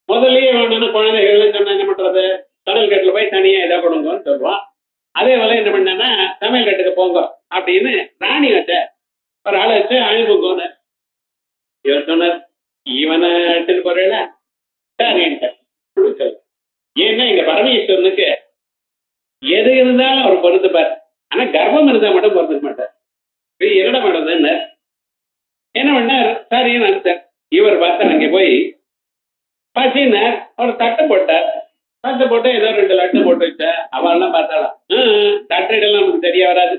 முதல்லயே வேணும்னு குழந்தைகள் சொன்னா என்ன பண்றது, சமையல் கட்டில் போய் தனியா எதை கொடுங்கன்னு சொல்லுவான். அதே போல என்ன பண்ணேன்னா சமையல் கட்டுக்கு போங்க அப்படின்னு ராணி வச்ச ஒரு ஆளை வச்சு அனுப்புங்கன்னு இவர் சொன்னார். இவனை எடுத்துட்டு போறேல சரின்ட்டு. ஏன்னா இங்க பரமேஸ்வரனுக்கு எது இருந்தாலும் அவர் பொறுத்துப்பார். ஆனா கர்ப்பம் இருந்தா மட்டும் பொறுத்துக்க மாட்டார். என்னடா பண்றதுன்னு என்ன பண்ணார், சரின்னு நினைச்சார். இவர் பார்த்தா அங்கே போய் பசினார், அவர் தட்டை போட்டார். தட்டை போட்டு ஏதோ 2 லட்டு போட்டு வச்சா. அவெல்லாம் பார்த்தாலாம் தட்டைடெல்லாம் நமக்கு தெரிய வராது.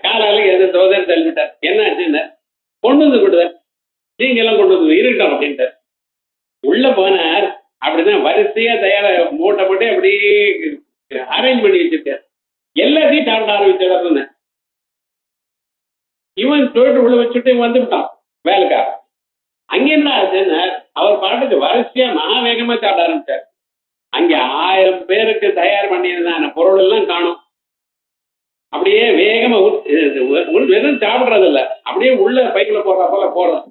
காலால எது தோதர் தள்ளிவிட்டார். என்ன ஆச்சுன்னு கொண்டு வந்து கொடுத்தார். நீங்க எல்லாம் கொண்டு வந்து இருக்கட்டும் அப்படின்ட்டார். உள்ள போனார். அப்படிதான் வரிசையா தயாரா மூட்டை போட்டு அப்படியே அரேஞ்ச் பண்ணி வச்சிருக்கார். எல்லாத்தையும் சாப்பிட ஆரம்பிச்சிடறேன்னு இவன் தொழில் உள்ள வச்சுட்டு வந்துவிட்டான் வேலைக்கார. அங்கே என்ன ஆச்சுன்னா அவர் பாட்டுக்கு வரிசையா மகா வேகமா சாப்பிட ஆரம்பிச்சார். அங்க 1000 பேருக்கு தயார் பண்ணியிருந்தான பொருள் எல்லாம் காணும். அப்படியே வேகமா வெறும் சாப்பிடுறது இல்ல, அப்படியே உள்ள பைக்குல போடுற போல போடுறது.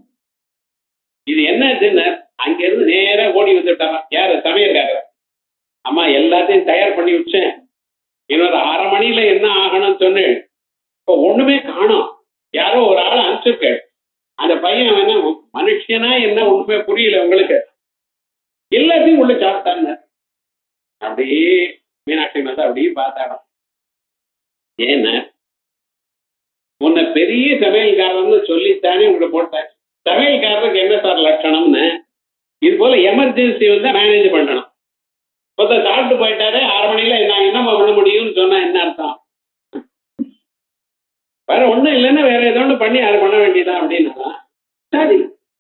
இது என்ன ஆச்சுன்னா அங்க இருந்து நேரா ஓடி வந்துட்டாங்க. யாரு, சமையல்காரர். அம்மா எல்லாத்தையும் தயார் பண்ணி வச்சேன், இன்னொரு 1/2 மணியில என்ன ஆகணும்னு சொன்னேன். இப்போ ஒண்ணுமே காணும். யாரோ ஒரு ஆளை அனுப்பிச்சிருக்க. அந்த பையன் என்ன மனுஷனா என்ன ஒண்ணுமே புரியல உங்களுக்கு, எல்லாத்தையும் உள்ள சாப்பிட்டாங்க. அப்படியே மீனாட்சி வந்து அப்படியே பார்த்தாடும். ஏன்னா உன்னை பெரிய சமையல்காரன்னு சொல்லித்தானே உங்களை போட்டேன். சமையல்காரருக்கு என்ன சார் லட்சணம்னு, இது போல எமர்ஜென்சி வந்து மேனேஜ் பண்ணணும். ஒருத்தர் சாப்பிட்டு போயிட்டாரு 1/2 மணியில நான் என்னம்மா பண்ண முடியும்னு சொன்னா என்ன அர்த்தம்? வேற ஒண்ணும் இல்லைன்னா வேற ஏதோ ஒன்று பண்ணி அதை பண்ண வேண்டியதான் அப்படின்னா சரி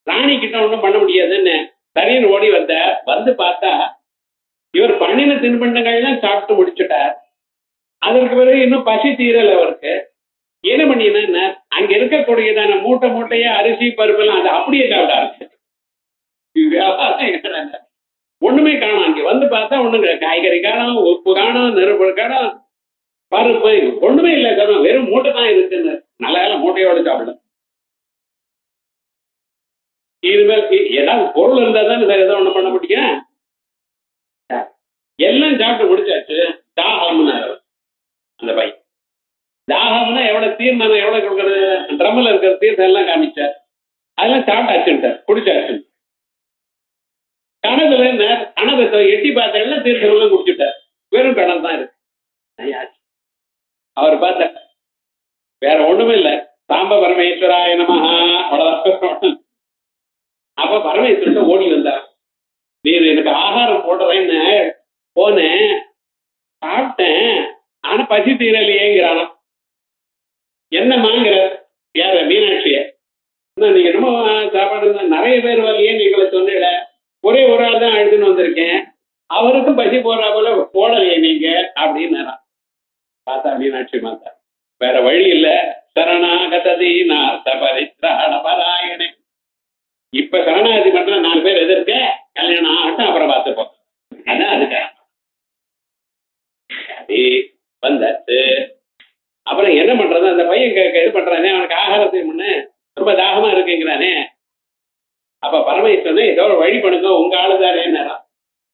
ராணி கிட்ட ஒன்றும் பண்ண முடியாதுன்னு சரின்னு ஓடி வந்து பார்த்தா இவர் பண்ணின தின்பண்டங்கள்லாம் சாப்பிட்டு முடிச்சுட்டார். அதற்கு பிறகு இன்னும் பசி தீரல அவருக்கு. என்ன பண்ணினா அங்க இருக்கக்கூடியதான மூட்டை மூட்டையா அரிசி பருப்பெல்லாம் அதை அப்படியே சாப்பிட ஒண்ணுமே காணும். அங்க வந்து பார்த்தா ஒண்ணுங்க காய்கறி காணும், உப்பு காணும், நெருப்பு காணும், பருப்பு ஒண்ணுமே இல்லை காணும், வெறும் மூட்டை தான் இருக்குன்னு. நல்ல மூட்டையோடு சாப்பிடல. இதுமாதிரி ஏதாவது பொருள் இருந்தா தான் ஏதோ ஒண்ணு பண்ண முடியும். எல்லாம் சாப்பிட்டு முடிச்சாச்சு. தாகம்னு அந்த பை தாகம்னா எவ்வளவு தீர்மானம் எவ்வளவு கொடுக்கறது, ட்ரம்மில் இருக்கிற தீர்த்தம் எல்லாம் காமிச்சார். அதெல்லாம் சாப்பிட்டாச்சுட்டார், குடிச்சாச்சு. கணத்தை எட்டி பார்த்த எல்லாம் தீர்த்தம் எல்லாம் குடிச்சுட்டார். வெறும் கணம் தான் இருக்கு. அவர் பார்த்தார், வேற ஒண்ணுமே இல்லை. சாம்ப பரமேஸ்வராய நமஹா அவ்வளவுதான். அப்ப பரமேஸ்வரன் ஓடி வந்தார். நீர் எனக்கு ஆகாரம் போடுறேன்னு போனேன், சாப்பிட்டேன், ஆனா பசி தீரலையேங்கிறானா. என்னமாங்கிற யார மீனாட்சிய, நீங்க ரொம்ப சாப்பாடு நிறைய பேர் வரலையே நீங்களை சொன்னிட, ஒரே ஒரு ஆள் தான் அழுதுன்னு வந்திருக்கேன், அவருக்கும் பசி போடுறா போல போடலையே நீங்க அப்படின்னு பார்த்தா மீனாட்சி மாத்தா வேற வழி இல்ல. சரணாகதீனார்த்த பரித்ராண பராயணே. இப்ப சரணாகதி பண்ற 4 பேர் எதிர்க்க, கல்யாணம் ஆகட்டும் அப்புறம் பார்த்துப்போம். அதான் அதுக்காக வந்தாச்சு. அப்புறம் என்ன பண்றது, அந்த பையன் இது பண்றானே, அவனுக்கு ஆகாரத்தை முன்ன ரொம்ப தாகமா இருக்குங்கிறானே. அப்ப பரமேஸ்வரனே ஏதோ ஒரு வழி பண்ணுங்க, உங்க ஆளுதானே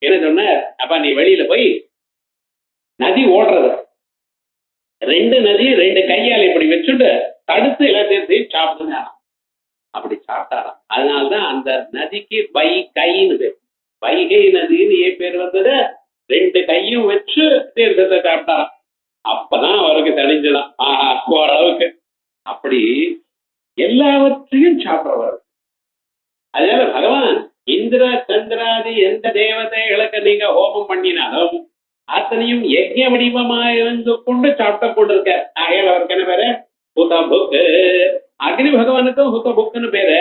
என்ன சொன்ன. அப்ப நீ வெளியில போய் நதி ஓடுறது 2 நதி 2 கையால் இப்படி வச்சுட்டு தடுத்து எல்லாத்தையும் சாப்பிடுங்க. அப்படி சாப்பிட்டாராம். அதனால்தான் அந்த நதிக்கு வைகைன்னு பேர். வைகை நதின்னு ஏன் பேர் வந்தது, 2 கையும் வச்சு தீர்த்தத்தை சாப்பிட்டாராம். அப்பதான் அவருக்கு தெரிஞ்சதான் ஆஹா ஓரளவுக்கு. அப்படி எல்லாவற்றையும் சாப்பிடுறவர். அதனால பகவான் இந்திர சந்திராதி எந்த தேவதைகளுக்கு நீங்க ஹோமம் பண்ணினாலும் அத்தனையும் யஜ்ஞ வடிவமாக இருந்து கொண்டு சாப்பிட்ட கொண்டிருக்க. ஆகையால் அவருக்கு என்ன பேரு, ஹுதபுக். அக்னி பகவானுக்கும் ஹுதபுக்குன்னு பேரு.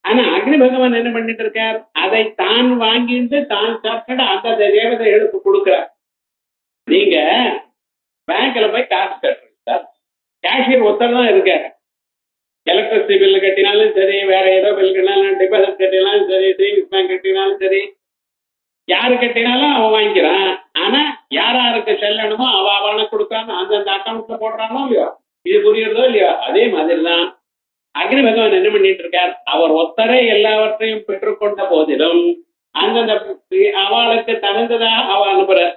ஆனா அக்னி பகவான் என்ன பண்ணிட்டு இருக்கார், அதை தான் வாங்கிட்டு தான் சாப்பிட்டு அந்த தேவதைகளுக்கு கொடுக்கிறார். நீங்க பேங்க்ல போய் காசு கட்டுறீங்க சார், கேஷியர் ஒருத்தர் தான் இருக்காரு. எலக்ட்ரிசிட்டி பில்லு கட்டினாலும் சரி, வேற ஏதோ பில் கட்டினாலும், டிபாசிட் கட்டினாலும் சரி, சேவிங்ஸ் பேங்க் கட்டினாலும் சரி, யாரு கட்டினாலும் அவன் வாங்கிக்கிறான். ஆனா யாராருக்கு செல்லணுமோ அவனை கொடுக்காம அந்தந்த அக்கௌண்ட்ல போடுறானோ இல்லையோ, இது புரியுறதோ இல்லையோ, அதே மாதிரிதான் அக்னி பகவான் என்ன பண்ணிட்டு இருக்கார். அவர் ஒத்தரை எல்லாவற்றையும் பெற்றுக்கொண்ட போதிலும் அந்தந்த அவளுக்கு தகுந்ததாக அவ அனுப்புறார்.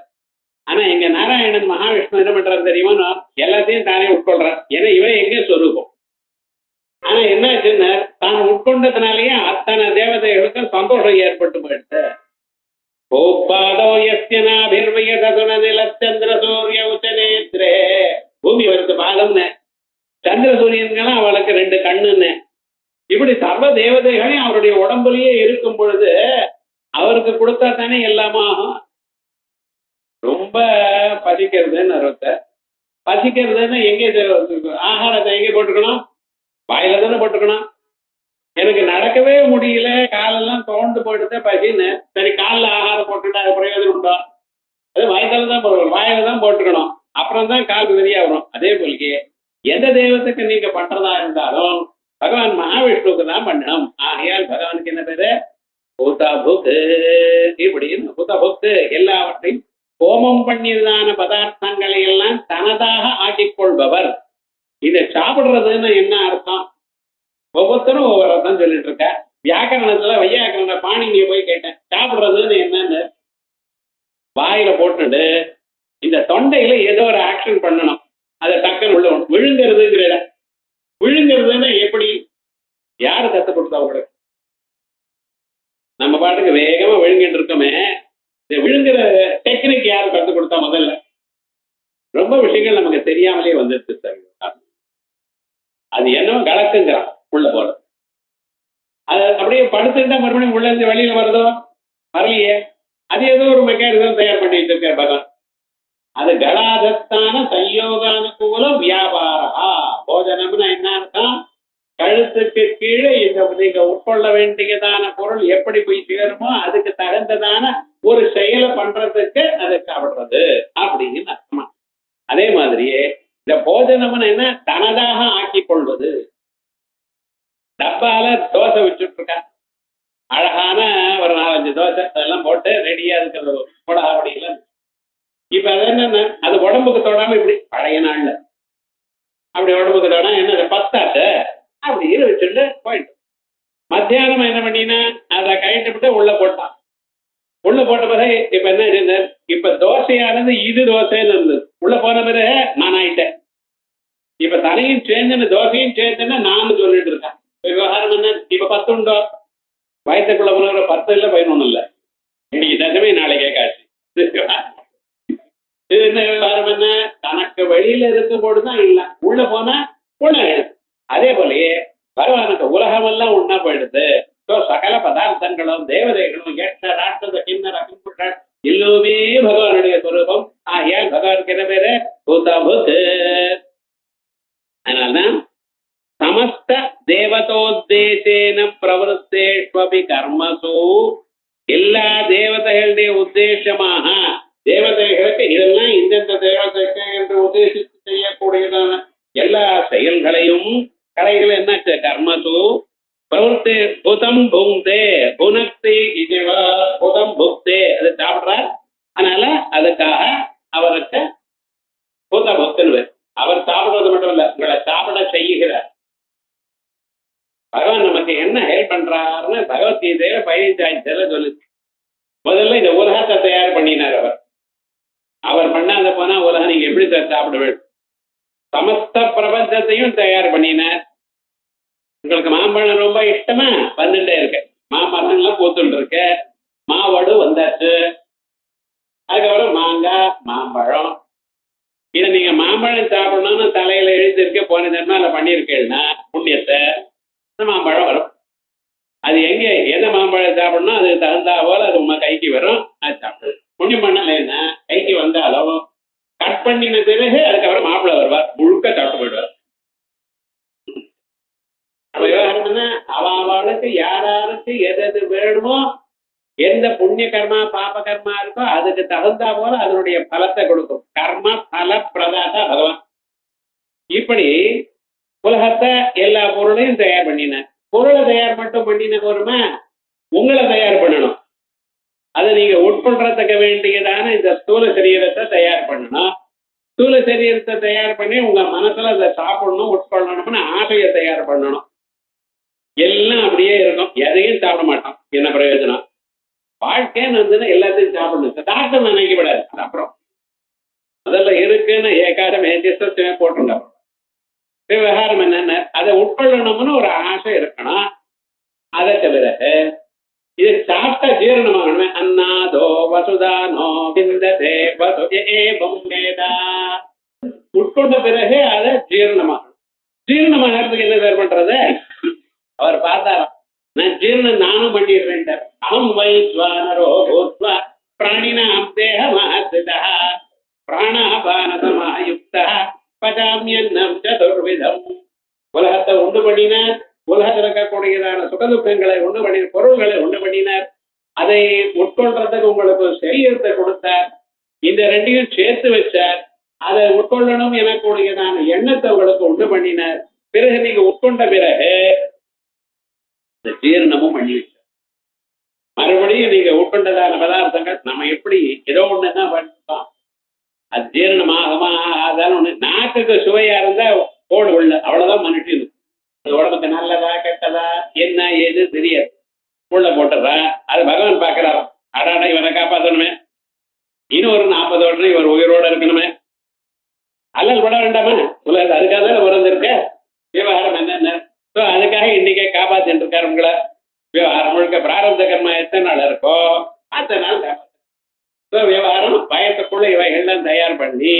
ஆனா எங்க நாராயணன் மகாவிஷ்ணு என்ன பண்றாரு தெரியுமா, எல்லாத்தையும் தானே உட்கொள்றார். ஏன்னா இவன் எங்க சொரூபம். ஆனா என்னாச்சுன்னா தான் உட்கொண்டதுனாலேயே அத்தனை தேவதைகளுக்கும் சந்தோஷம் ஏற்பட்டு போயிடுச்சு. சந்திர சூரிய உச்சநேத்ரே, பூமி வருது பாதம்னு, சந்திர சூரியன்களும் அவளுக்கு 2 கண்ணுன்னு, இப்படி சர்வ தேவதைகளையும் அவருடைய உடம்புலயே இருக்கும் பொழுது அவருக்கு கொடுத்தா தானே எல்லாமா ஆகும். ரொம்ப பசிக்கிறதுன்னு அர்த்த, பசிக்கிறதுன்னு எங்கே ஆகாரத்தை எங்கே போட்டுக்கணும், வாயில தானே போட்டுக்கணும். எனக்கு நடக்கவே முடியல, காலெல்லாம் தோண்டு போயிட்டு பசின்னு, சரி காலில் ஆகாரம் போட்டுட்டா அது பிரயோஜனம் உண்டோ, அது வாய்க்கால தான் போடணும், வாயில தான் போட்டுக்கணும், அப்புறம் தான் கால் வெளியா வரும். அதே போலயே எந்த தெய்வத்துக்கு நீங்க பண்றதா இருந்தாலும் பகவான் மகாவிஷ்ணுக்கு தான் பண்ணணும். ஆகையால் பகவானுக்கு என்ன பேரு, பூதபுக். இப்படின்னு பூதபுக் எல்லாவற்றையும் ஹோமம் பண்ணியதான பதார்த்தங்களை எல்லாம் தனதாக ஆக்கிக் கொள்பவர். இதை சாப்பிடுறதுன்னு என்ன அர்த்தம், ஒவ்வொருத்தரும் ஒவ்வொரு அர்த்தம் சொல்லிட்டு இருக்க. வியாக்கரணத்துல வையாக்கரண பாணினிய போய் கேட்டேன், சாப்பிடுறதுன்னு என்னன்னு. வாயில போட்டுட்டு இந்த தொண்டையில ஏதோ ஒரு ஆக்ஷன் பண்ணணும், அதை டக்குன்னு உள்ள விழுங்கிறதுங்கிற. விழுங்கிறதுன்னு எப்படி, யாரு கத்து கொடுத்தா உங்களுக்கு? நம்ம பாட்டுக்கு வேகமா விழுங்கிட்டு இருக்கோமே, இந்த விழுங்குற டெக்னிக் யாரு கத்து கொடுத்தா? முதல்ல ரொம்ப விஷயங்கள் நமக்கு தெரியாமலே வந்துருச்சு சார். அது என்னவோ கலக்குங்கிறான் உள்ள போற, அது அப்படியே படுத்துட்டா மறுபடியும் உள்ள இருந்து வெளியில வருதோ வரலையே, அது ஏதோ ஒரு மெக்கானிசம் தயார் பண்ணிட்டு இருக்கார் பகவான். அது கடாதஸ்தான சயோகானுகூல வியாபாரா. போஜனம்னா என்ன அர்த்தம், கழுத்துக்கு கீழே இந்த நீங்க உட்கொள்ள வேண்டியதான பொருள் எப்படி போய் சேருமோ அதுக்கு தகுந்ததான ஒரு செயலை பண்றதுக்கு அதை சாப்பிடுறது அப்படின்னு அர்த்தமா. அதே மாதிரியே இந்த போஜனம்னு என்ன, தனதாக ஆக்கி கொள்வது. டப்பால தோசை வச்சுட்டு இருக்கா, அழகான ஒரு 4-5 தோசை அதெல்லாம் போட்டு ரெடியா இருக்கிறது போடா அப்படிங்களா. இப்ப அது என்னன்னா, அது உடம்புக்கு தொடாம இப்படி பழைய நாள்ல அப்படி உடம்புக்கு தொடாம என்ன பத்தாட்டு அப்படின்னு வச்சுட்டு போயிட்டு மத்தியானம் என்ன பண்ணினா அதை கைட்டு விட்டு உள்ள போட்டான். உள்ள போட்ட பிறகு இப்ப என்ன இருந்தது, இப்ப தோசையானது இது தோசைன்னு இருந்தது, உள்ள போன பிறகு நான் ஆயிட்டேன். இப்ப தலையும் சேர்ந்துன்னு தோசையும் சேர்ந்துன்னு நான் சொல்லிட்டு இருக்கேன். விவகாரம் என்ன, இப்ப 10 உண்டோ, வயசுக்குள்ள போன 10 இல்ல 11 இல்ல, இன்னைக்கு தசமே நாளைக்கே காட்சி. இது என்ன விவகாரம் என்ன, தனக்கு வெளியில இருக்கும் போதுதான் இல்ல, உள்ள போனா உள்ள. அதே போலயே பகவானுக்கு உலகமெல்லாம் உண்ணா போயிடுது. சகல பதார்த்தங்களும் தேவதைகளும் எட்ட ராட்சத கிண்ணற கிம்புஷ எல்லோருமே பகவானுடைய சொரூபம். ஆகையால் பகவானுக்கு என்ன பேரு, பூதபுக். அதனால்தான் சமஸ்த தேவதோத்தேசேன பிரவருத்தேஷ்வபி கர்மசு, எல்லா தேவதைகளுடைய உத்தேசமாக தேவதைகளுக்கு இதெல்லாம் இந்தந்த தேவதைக்கு என்று உத்தேசித்து செய்யக்கூடியதான எல்லா செயல்களையும் கலைகள் என்ன கர்மசு பிரவருத்தே புதம் புங்தே புனக்தி இதுவா புதம் புக்தே, அது சாப்பிடுறார். அதனால அதுக்காக அவருக்கு பூத பக்தன். அவர் சாப்பிடுறது மட்டும் இல்ல, உங்களை சாப்பிட செய்கிறார். பகவான் நமக்கு என்ன ஹெல்ப் பண்றாருன்னு பகவத்கீதையில 15 சொல்லுது. முதல்ல இந்த உலகத்தை தயார் பண்ணினார் அவர். அவர் பண்ணாத போனா உலகம் நீங்க எப்படி சாப்பிட வேண்டும், சமஸ்த பிரபஞ்சத்தையும் தயார் பண்ணினார். உங்களுக்கு மாம்பழம் ரொம்ப இஷ்டமா வந்துட்டே இருக்கு, மாமரம்லாம் பூத்துட்டு இருக்கு, மாவடு வந்தாச்சு, அதுக்கப்புறம் மாங்காய் மாம்பழம். இதை நீங்க மாம்பழம் சாப்பிடணும்னு தலையில எழுதிருக்க போன ஜென்மால பண்ணியிருக்கேன்னா புண்ணியத்தை மாம்பழம் வரும். அது எங்க எந்த மாம்பழம் சாப்பிடணும் அதுக்கு தகுந்தா போல அது உங்க கைக்கு வரும், அது சாப்பிடுது. புண்ணியம் பண்ணலைன்னா கைக்கு வந்தாலும் கட் பண்ணின பிறகு அதுக்கப்புறம் மாப்பிள்ளை வருவார், முழுக்க சாப்பிட்டு போயிடுவார். அவளுக்கு யாராருக்கு எது வேணுமோ, எந்த புண்ணிய கர்மா பாப கர்மா இருக்கோ அதுக்கு தகுந்தா போல அதனுடைய பலத்தை கொடுக்கும். கர்ம பல பிரதாதா பகவான். இப்படி உலகத்தை எல்லா பொருளையும் தயார் பண்ணினார். பொருளை தயார் மட்டும் பண்ணின போருமா, உங்களை தயார் பண்ணணும். அதை நீங்க உட்கொள்றதுக்கு வேண்டியதான இந்த ஸ்தூல சரீரத்தை தயார் பண்ணணும். ஸ்தூல சரீரத்தை தயார் பண்ணி உங்க மனசுல அதை சாப்பிடணும், உட்கொள்ளணும்னு ஆசையை தயார் பண்ணணும். எல்லாம் அப்படியே இருக்கும், எதையும் சாப்பிட மாட்டோம். என்ன பிரயோஜனம்? வாழ்க்கைன்னு வந்து எல்லாத்தையும் சாப்பிடணும். டாக்டர் நினைக்கப்படாது. அப்புறம் முதல்ல இருக்குன்னு ஏகாதமே திசமே போட்டுருங்க. விவகாரம் என்னென்ன, அதை உட்கொள்ளணும்னு ஒரு ஆசை இருக்கணும். அதை தவிர இது சாப்பிட்ட ஜீரணமாகணுமே. அன்னாதோ வசுதானோ விந்ததே வசு ஏவம் வேதா. உட்கொண்ட பிறகு அதை ஜீரணமாகணும். ஜீரணமாகிறதுக்கு என்ன பேர் பண்றது? அவர் பார்த்தாராம், நான் ஜீரணம் நானும் பண்ணிடுறேன். அகம் வைஸ்வானரோ பூத்வா பிராணினாம் தேகமாஸ்திதா பிராணாபான சமாயுக்தா பஜாமியன்னம் சதுர்விதம். உலகத்தை உண்டு பண்ணினார், உலகத்தில் இருக்கக்கூடியதான சுகதுக்கங்களை உண்டு பண்ணி பொருள்களை உண்டு பண்ணினார். அதை உட்கொள்றதுக்கு உங்களுக்கு சரீரத்தை கொடுத்தார். இந்த ரெண்டையும் சேர்த்து வச்சார். அதை உட்கொள்ளணும் எனக்கூடியதான எண்ணத்தை உங்களுக்கு உண்டு பண்ணினார். பிறகு நீங்க உட்கொண்ட பிறகு இந்த ஜீரணமும் பண்ணி வச்சார். மறுபடியும் நீங்க உட்கொண்டதான பதார்த்தங்கள் நம்ம எப்படி ஏதோ ஒண்ணுன்னா பண்ணலாம், அது ஜீரணமாகமா ஆகாதான்னு ஒண்ணு. நாக்குக்கு சுவையா இருந்தா கோடு உள்ள அவ்வளவுதான் மனுஷன். உடம்புக்கு நல்லதா கெட்டதா என்ன ஏது தெரியாது, உள்ள போட்டுறா. அது பகவான் பாக்குறாரு, அடாடா இவனை காப்பாற்றணுமே, இன்னும் ஒரு 40 வருடம் இவர் உயிரோட இருக்கணுமே, அல்லல் பட வேண்டாமா உலகத்தை. அதுக்காக பிறந்திருக்க. விவகாரம் என்னென்ன, அதுக்காக இன்னைக்கே காப்பாத்திட்டு இருக்காரு உங்களை. விவகாரம் முழுக்க பிராரப்த கர்மா எத்தனை நாள் இருக்கோ அத்தனை நாள் காப்பாற்று. விவகாரம் பயத்துக்குள்ள இவைகள்லாம் தயார் பண்ணி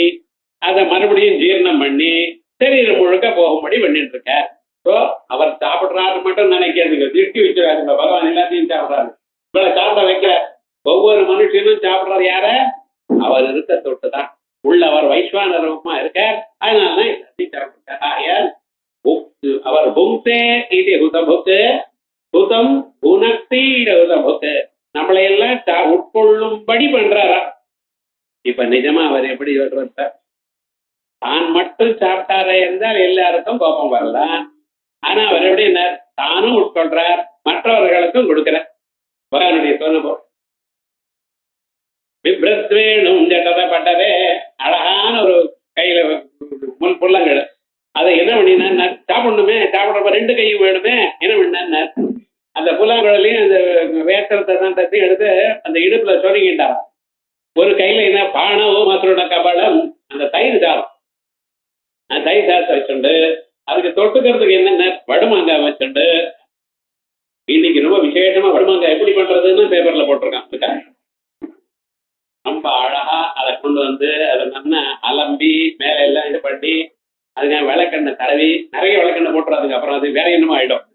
அதை மறுபடியும் ஜீரணம் பண்ணி சரீரம் முழுக்க போகும்படி பண்ணிட்டு இருக்கார். அவர் சாப்பிடுறாரு மட்டும் நினைக்கிறதுங்க, திருஷ்டி வச்சுறாருங்க. பகவான் எல்லாத்தையும் சாப்பிடுறாரு. இவளை சாப்பிட வைக்க ஒவ்வொரு மனுஷனும் சாப்பிடுறாரு. யார? அவர் இருக்க தொட்டுதான் உள்ள. அவர் வைஸ்வானரூபமா இருக்கார். அதனாலதான் எல்லாத்தையும் சாப்பிட்டார். அவர் புக்தே இது ஹுதபுக்கு ஹுதம் புனக்தி ஹுதபுக்கு. நம்மளை எல்லாம் உட்கொள்ளும்படி பண்றாரா. இப்ப நிஜமா அவர் எப்படி வருவார்? தான் மட்டும் சாப்பிட்டாரே என்றால் எல்லாருக்கும் கோபம் வரலாம். ஆனா அவர் எப்படி என்ன, தானும் உட்கொள்றார், மற்றவர்களுக்கும் கொடுக்கிறார். பகவானுடைய சொன்னபோம் விப்ரத்வேணும் ஜட்டதப்பட்டதே அழகான ஒரு கையில முன் புள்ளங்கள். அதை என்ன பண்ணினா சாப்பிடணுமே, சாப்பிட்றப்ப 2 கையும் வேணுமே. என்ன பண்ண அந்த புல்லாங்குழலையும் அந்த வேற்றத்தை தான் தட்டி எடுத்து அந்த இடுப்புல சொருகிட்டாராம். ஒரு கையில என்ன பானவோ மற்றோட கபலம் அந்த தயிர் சாதம். அந்த தயிர் சாதத்தை வச்சுண்டு அதுக்கு தொட்டுக்கிறதுக்கு என்னென்ன வடுமாங்காய் வச்சுண்டு, இன்னைக்கு ரொம்ப விசேஷமா வடுமாங்காய் எப்படி பண்றதுன்னு பேப்பர்ல போட்டிருக்கான். ரொம்ப அழகா அதை கொண்டு வந்து அதை நல்லா அலம்பி மேல எல்லாம் இது பண்ணி அதுக்கு விளக்கெண்ணெய் தடவி, நிறைய விளக்கெண்ணெய் போட்டுறதுக்கு அப்புறம் அது வேற என்னமோ ஆயிடும்.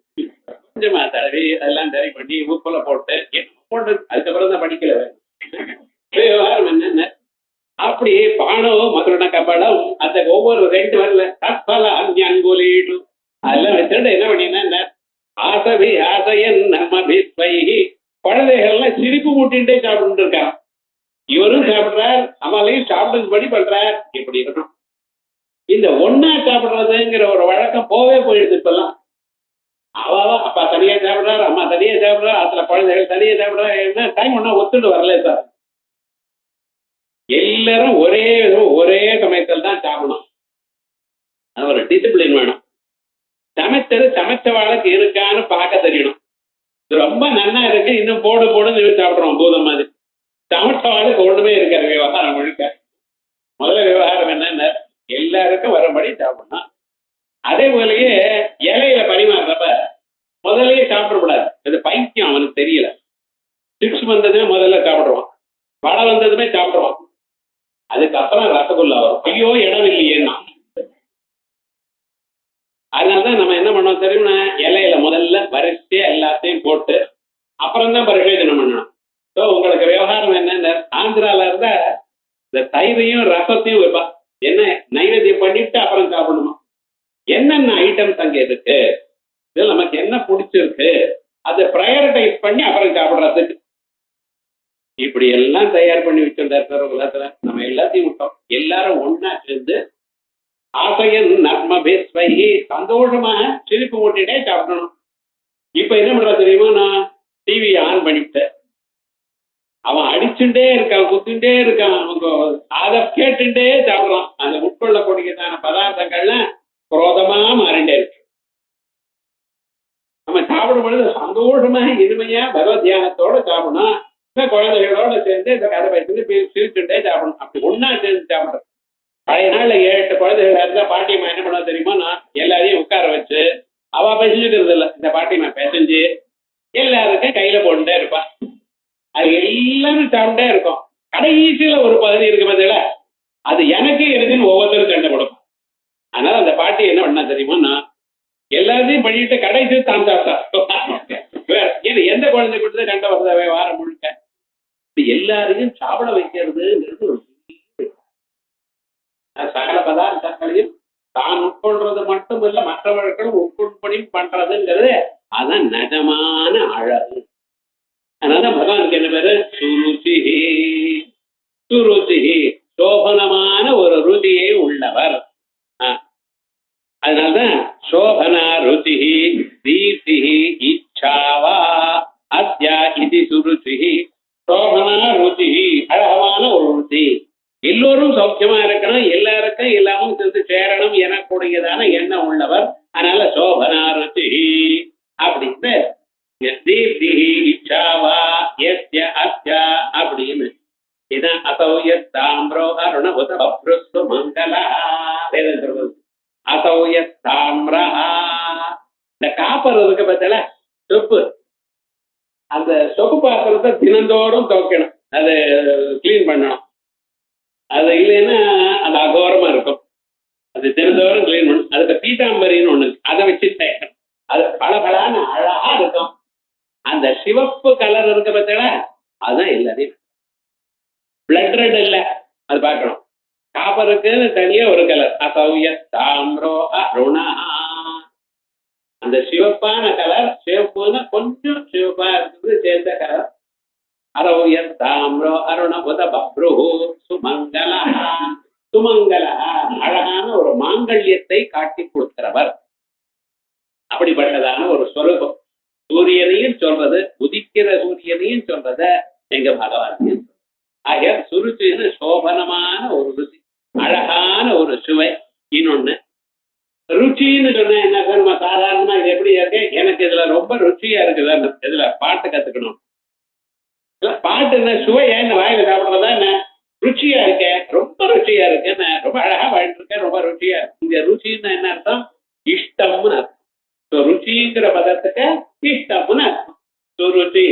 கொஞ்சமா தடவி அதெல்லாம் தடவி பண்ணி உப்புல போட்டு போட்டு அதுக்கப்புறம் தான் படிக்கல. விவகாரம் என்னென்ன அப்படி பானோ மக்களோட கபடம் அந்த ஒவ்வொரு 2 வரல தற்பல அங்குலீடு அதெல்லாம் வச்சுட்டு என்ன பண்ணினா ஆசை ஆசையன் நம்ம குழந்தைகள்லாம் சிரிப்பு மூட்டின்ட்டே சாப்பிட்டு இருக்கான். இவரும் சாப்பிடுறார், அவளையும் சாப்பிடும்படி பண்றார். இப்படி இருக்கணும். இந்த ஒன்னா சாப்பிடுறதுங்கிற ஒரு வழக்கம் போயிடுது இப்பெல்லாம். அவாவா அப்பா தனியா சாப்பிடுறாரு, அம்மா தனியா சாப்பிடுறாரு, அதுல குழந்தைகள் தனியா சாப்பிடுறாரு. என்ன டைம் ஒன்னா ஒத்துட்டு வரல சார். எல்லாரும் ஒரே சமயத்தில் தான் சாப்பிடணும். அது ஒரு டிசிப்ளின் வேணும். சமைச்சவாளுக்கு இருக்கான்னு பார்க்க தெரியணும். இது ரொம்ப நன்னா இருக்கு, இன்னும் போடுன்னு சாப்பிடுறோம் பூதம் மாதிரி. சமைச்சவாளுக்கு ஒண்ணுமே இருக்காரு. விவகாரம் முழுக்க முதல்ல விவகாரம் என்னன்னு எல்லாருக்கும் வரபடி சாப்பிடணும். அதே போலயே இலையில பரிமாறுறப்ப முதல்லயே சாப்பிடக்கூடாது. இது பைத்தியம் அவனுக்கு தெரியல. 6 வந்ததுமே முதல்ல சாப்பிடுவான், வடை வந்ததுமே சாப்பிடுவான். அதுக்கப்புறம் ரசகுல்லா வரும். ஐயோ இடம் இல்லையேன்னா. அதனாலதான் நம்ம என்ன பண்ணோம் தெரியுமா, இலையில முதல்ல வரிசையா எல்லாத்தையும் போட்டு அப்புறம் தான் பரிசோதனை பண்ணணும். ஸோ உங்களுக்கு விவகாரம் என்ன, ஆந்திரால இருந்தா இந்த தயிரையும் ரசத்தையும் வைப்பா. என்ன நைவேத்தியம் பண்ணிட்டு அப்புறம் சாப்பிடணுமா. என்னென்ன ஐட்டம்ஸ் அங்கே இருக்கு, இதில் நமக்கு என்ன பிடிச்சிருக்கு அதை ப்ரையாரிட்டைஸ் பண்ணி அப்புறம் சாப்பிட்றதுக்கு இப்படி எல்லாம் தயார் பண்ணி வச்சிருந்தார் உலகத்துல. நம்ம எல்லாத்தையும் விட்டோம். எல்லாரும் ஒன்னா சேர்ந்து ஆசையன் நர்மபிஸ்வை சந்தோஷமாக சிரிப்பு மூட்டிட்டே சாப்பிடணும். இப்ப என்ன பண்ற தெரியுமா, நான் டிவியை ஆன் பண்ணிட்டேன், அவன் அடிச்சுட்டே இருக்கான், குத்துட்டே இருக்கான், அவங்க அதை கேட்டுட்டே சாப்பிடலாம். அந்த உட்கொள்ளக்கூடியதான பதார்த்தங்கள்லாம் குரோதமா மாறிண்டே இருக்கு. நம்ம சாப்பிடும் பொழுது சந்தோஷமா இனிமையா பகவத் தியானத்தோட சாப்பிடணும். குழந்தைகளோட சேர்ந்து இந்த கதை வச்சுட்டு சிரிச்சுட்டே சாப்பிடணும். அப்படி ஒன்னா சேர்ந்து சாப்பிடுறது. பழைய நாள்ல 7 குழந்தைகள் இருந்தா பாட்டியம்மா என்ன பண்ண தெரியுமா, நான் எல்லாரையும் உட்கார வச்சு அவ பேசிக்கிறது இல்லை, இந்த பாட்டியம்மா பேசஞ்சு எல்லாருக்கும் கையில போட்டுட்டே இருப்பான். அது எல்லாரும் சாப்பிட்டே இருக்கும். கடைசியில ஒரு பகுதி இருக்கு பதில, அது எனக்கு இருக்குன்னு ஒவ்வொருத்தரும் சண்டை கொடுக்கும். அதனால அந்த பாட்டி என்ன பண்ணா தெரியுமா, நான் எல்லாத்தையும் பண்ணிட்டு கடைசி தான் சாப்பிட்டா. ஏன்னா எந்த குழந்தை கொடுத்து சண்டை வருதாவே வாரம் முழுக்க. எல்லாரையும் சாப்பிட வைக்கிறதுங்கிறது ஒரு சகல பதார்த்தங்களையும் தான் உட்கொள்றது மட்டும் இல்ல, மற்றவர்களும் உட்கொள்படி பண்றதுங்கிறது அதான் நிஜமான அழகு. அதனால பகவானுக்கு என்ன பேரு, சுருச்சி. சுருச்சி சோபனமான ஒரு ருச்சியை உள்ளவர். அதனால்தான் சோபனா ருச்சி தீப்தி இச்சாவா அத்யா இது சுருச்சி. சோபனா ருச்சி அழகமான ஒரு ருச்சி. எல்லோரும் சௌக்கியமா இருக்கணும், எல்லாருக்கும் எல்லாமும் சேர்ந்து சேரணும் எனக்கூடியதான எண்ணம் உள்ளவர். அதனால சோபனா ருச்சி அப்படின்னு தீப்தி இச்சாவா எஸ்ய அத்யா அப்படின்னு இதான் அசௌய தாம்ரோ அருணபுத பப்ருஸ்து மங்களா வேதம் சொல்றது. அசௌய தாம்ரா இந்த காப்பர் இருக்கு பார்த்தல சொப்பு, அந்த சொப்பு பாத்திரத்தை தினந்தோறும் துவைக்கணும், அது கிளீன் பண்ணணும். அது இல்லைன்னா அது அகோரமா இருக்கும். அது தினந்தோறும் கிளீன் பண்ணணும். அதுக்கு பீதாம்பரின்னு ஒண்ணு, அதை வச்சு தேய்க்கணும். அது பளபளன்னு அழகா இருக்கும். அந்த சிவப்பு கலர் இருக்க பார்த்தா அதுதான் எல்லாரையும். பிளட் ரெட் இல்ல, அது பார்க்கணும். காப்பருக்கு தனியா ஒரு கலர் அசௌய தாம்ரோ அருணா. அந்த சிவப்பான கலர், சிவப்புன்னா கொஞ்சம் சிவப்பா இருக்குது சேர்ந்த கலர். அரௌய தாம்ரோ அருணபுத பப்ரு சுமங்கலா. சுமங்கலா அழகான ஒரு மாங்கல்யத்தை காட்டி கொடுக்கிறவர். அப்படிப்பட்டதான ஒரு ஸ்வரூபம். சூரியனையும் சொல்றது, உதிக்கிற சூரியனையும் சொல்றத எங்க பகவான். ஆக சுருச்சின்னு சோபனமான ஒரு ருச்சி, அழகான ஒரு சுவை. இன்னொன்னு ருச்சின்னு சொன்னா என்ன, நம்ம சாதாரணமா இது எப்படி இருக்கு, எனக்கு இதுல ரொம்ப ருச்சியா இருக்குதுன்னு இதுல பாட்டு கத்துக்கணும். பாட்டு என்ன சுவை, என்ன வாயில சாப்பிடுறதா என்ன ருச்சியா இருக்க, ரொம்ப ருச்சியா இருக்குன்னு, ரொம்ப அழகா வாழ்ந்து இருக்க, ரொம்ப ருச்சியா இருக்கு. இந்த ருச்சின்னு என்ன அர்த்தம், இஷ்டம்னு அர்த்தம். ருச்சிங்கிற பதத்துக்கு இஷ்டம்னு அர்த்தம். சுருச்சி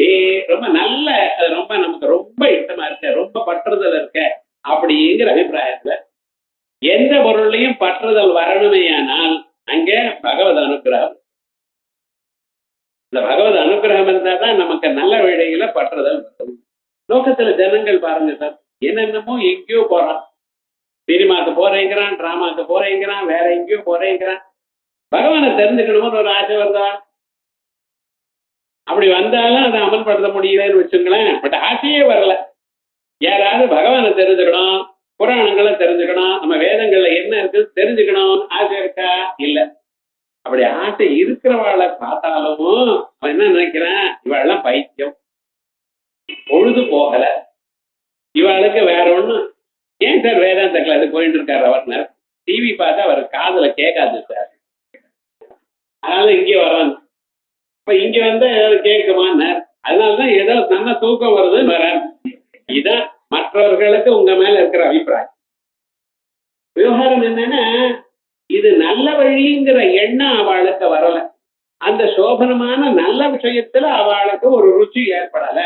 ரொம்ப நல்ல, அது ரொம்ப நமக்கு ரொம்ப இஷ்டமா இருக்க, ரொம்ப பற்றுதல் இருக்க அப்படிங்கிற அபிப்பிராயத்துல எந்த பொருளையும் பற்றுதல் வரணுமையானால் அங்கே பகவத் அனுகிரகம். இந்த பகவத் அனுகிரகம் இருந்தா தான் நமக்கு நல்ல வழியில பற்றுதல் வரும். லோகத்துல ஜனங்கள் பாருங்க சார், என்னென்னமோ எங்கேயோ போறான், சினிமாக்கு போறேங்கிறான், டிராமாக்கு போறேங்கிறான், வேற எங்கேயோ போறேங்கிறான். பகவானை தெரிஞ்சுக்கணும்னு ஒரு ஆசை வருதா? அப்படி வந்தாலும் அதை அமல்படுத்த முடியலன்னு வச்சுங்களேன். பட் ஆசையே வரல. யாராவது பகவானை தெரிஞ்சுக்கணும், புராணங்களை தெரிஞ்சுக்கணும், நம்ம வேதங்கள்ல என்ன இருக்கு தெரிஞ்சுக்கணும் ஆசை இருக்கா? இல்ல. அப்படி ஆசை இருக்கிறவாளை பார்த்தாலும் அவன் என்ன நினைக்கிறான், இவாளெல்லாம் பைத்தியம், பொழுது போகல, இவாளுக்கு வேற ஒண்ணு. ஏன் சார் வேதாந்த கிளாஸ் போயிட்டு இருக்காரு அவர், டிவி பார்த்தா அவர் காதுல கேட்காது சார், அதனால இங்கே வர்றாங்க. இப்ப இங்க வந்து கேட்குமான்னு, அதனாலதான் ஏதோ நல்ல தூக்கம் வருதுன்னு வர. இதுதான் மற்றவர்களுக்கு உங்க மேல இருக்கிற அபிப்பிராயம். விவகாரம் என்னன்னா, இது நல்ல வழிங்கிற எண்ணம் அவளுக்கு வரல. அந்த சோபனமான நல்ல விஷயத்துல அவளுக்கு ஒரு ருச்சி ஏற்படல.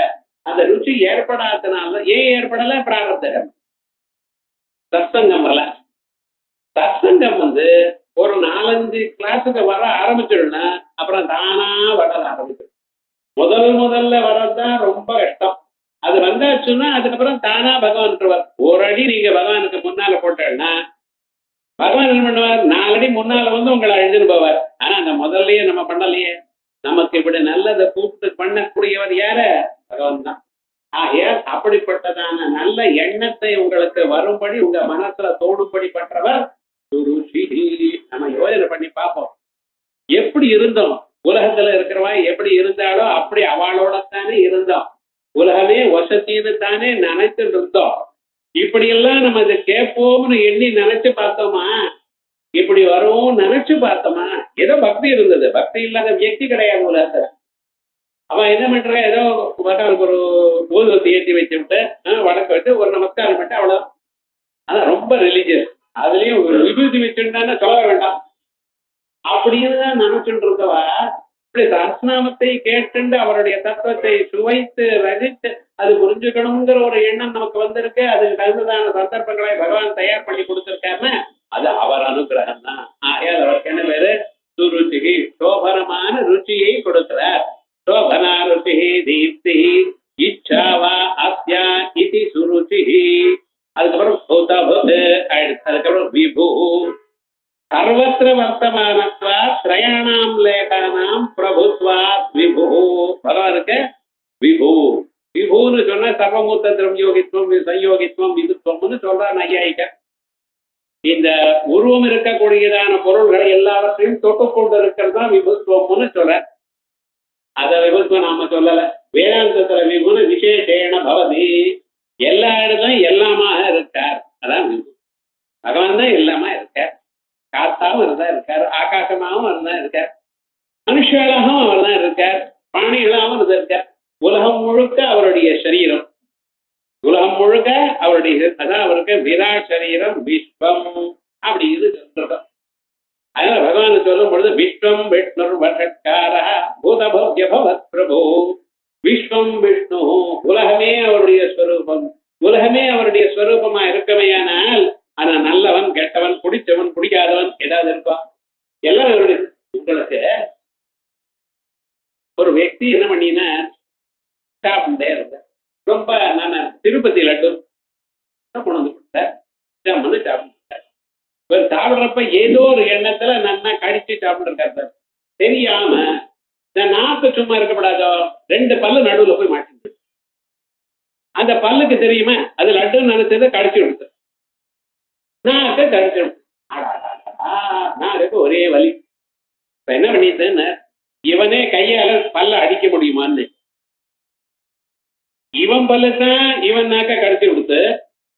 அந்த ருச்சி ஏற்படாதனால ஏன் ஏற்படல, பிராரப்தம். சத்சங்கம் வரல. சத்சங்கம் வந்து ஒரு 4-5 கிளாஸுக்கு வர ஆரம்பிச்சிடும்னா அப்புறம் தானா வளர ஆரம்பிச்சிடும். முதல்ல வர்றதுதான் ரொம்ப கஷ்டம். அது வந்தாச்சுன்னா அதுக்கப்புறம் தானா பகவான் ஒரு அடி நீங்க பகவானுக்கு முன்னால போட்டேன்னா பகவான் என்ன பண்ணுவார், 4 அடி முன்னால வந்து உங்களை அழிஞ்சுன்னு போவார். ஆனா அந்த முதல்லயே நம்ம பண்ணலையே. நமக்கு இப்படி நல்லதை கூப்பிட்டு பண்ணக்கூடியவர் யாரு, பகவான் தான். ஆகையால் அப்படிப்பட்டதான நல்ல எண்ணத்தை உங்களுக்கு வரும்படி உங்க மனசுல தோணும்படி பண்றவர் சுருச்சிஹி. நம்ம யோசனை பண்ணி பார்ப்போம். எப்படி இருந்தோம்? உலகத்துல இருக்கிறவா எப்படி இருந்தாலோ அப்படி அவளோடத்தானே இருந்தோம். உலகமே வசத்தின்னு தானே நினைச்சுட்டு இருந்தோம். இப்படி எல்லாம் நம்ம இதை கேட்போம்னு எண்ணி நினைச்சு பார்த்தோமா? இப்படி வரும் நினைச்சு பார்த்தோமா? ஏதோ பக்தி இருந்தது. பக்தி இல்லாத வியக்தி கிடையாது உலகத்துல. அவன் என்ன பண்ற, ஏதோ அவனுக்கு ஒரு ஊதுவத்தி ஏற்றி வச்சு விட்டு வடக்கு விட்டு ஒரு நமஸ்காரம் பண்ணிட்டு அவ்வளவு. அதான் ரொம்ப ரிலீஜியஸ். அதுலயும் ஒரு விபூதி வச்சுட்டான்னு சொல்ல வேண்டாம். அப்படின்னு தான் நினைச்சுட்டு இருக்கவா இப்படி சஹஸ்ரநாமத்தை கேட்டு அவருடைய தத்துவத்தை சுவைத்து ரசித்து அது புரிஞ்சுக்கணுங்கிற ஒரு எண்ணம் நமக்கு வந்திருக்கு. அதுக்கு தகுந்ததான சந்தர்ப்பங்களை பகவான் தயார் பண்ணி கொடுத்திருக்காருன்னா அது அவர் அனுகிரகம் தான். ஆகையால் அவருக்கு என்ன பேரு? சுருச்சிகி, சோபனமான ருச்சியை கொடுக்கிறார். சோபனா ருச்சி தீப்தி இச்சாவா அஸ்யா இது சுருச்சிகி. அதுக்கப்புறம் அதுக்கப்புறம் விபு சர்வத்திர வர்த்தமானத்வா திரயாணாம் லேகானாம் பிரபுத்வா விபு. பகவானுக்கு விபு. விபுன்னு சொன்னா சர்வமூர்த்த திரவியோகித்துவம் சயோகித்துவம் விதுத்துவம்னு சொல்றான் ஐயாயிக்க. இந்த உருவம் இருக்கக்கூடியதான பொருள்களை எல்லாவற்றையும் தொட்டுக்கொண்டு இருக்கிறது தான் விபுத்துவம்னு சொல்ற. அத விபுத்துவம் நாம சொல்லல. வேதாந்தத்துல விபுன்னு விசேஷேன பவதி. எல்லா இடத்துலயும் எல்லாமாக இருக்கார். அதான் விபு. பகவான் தான் எல்லாமா இருக்கார். காத்தாவும் இருந்தா இருக்கார், ஆகாசமாகவும் இருந்தா இருக்கார், மனுஷாலாகவும் அவர் தான் இருக்கார், பிராணிகளாகவும் இருந்திருக்கார். உலகம் முழுக்க அவருடைய சரீரம், உலகம் முழுக்க அவருடைய அதான் அவருக்கு விராட் சரீரம் விஸ்வம் அப்படி இது சொல்றோம். அதனால பகவான் சொல்லும் பொழுது விஸ்வம் விஷ்ணு வஷட்கார பூதபவ்ய பவத் பிரபு. விஸ்வம் விஷ்ணு, உலகமே அவருடைய ஸ்வரூபம். உலகமே அவருடைய ஸ்வரூபமா இருக்கமையானால் ஆனா நல்லவன் கெட்டவன் பிடிச்சவன் பிடிக்காதவன் ஏதாவது இருப்பான். எல்லாம் அவருடைய. உங்களுக்கு ஒரு व्यक्ति என்ன பண்ணினா சாப்பிட்டே இருந்த ரொம்ப நான் திருப்பதி லட்டு கொண்டு வந்து கொடுத்தேன். சாப்பிட்டேன். சாப்பிட்றப்ப ஏதோ ஒரு எண்ணத்துல நல்லா கடிச்சு சாப்பிட்டுருக்காரு சார். தெரியாம இந்த நாக்கு சும்மா இருக்கப்படாதோ 2 பல்லு நடுவில் போய் மாட்டிட்டு அந்த பல்லுக்கு தெரியுமா அது லட்டுன்னு நினைச்சதை கடிச்சு விடுத்து. நாக்க கடிச்சு நாக்கு ஒரே வலி. இப்ப என்ன பண்ணிட்டுன்னு இவனே கையால பல்ல அடிக்க முடியுமான்னு இவன் பல்லுதான் இவன் நாக்க கடிச்சு கொடுத்து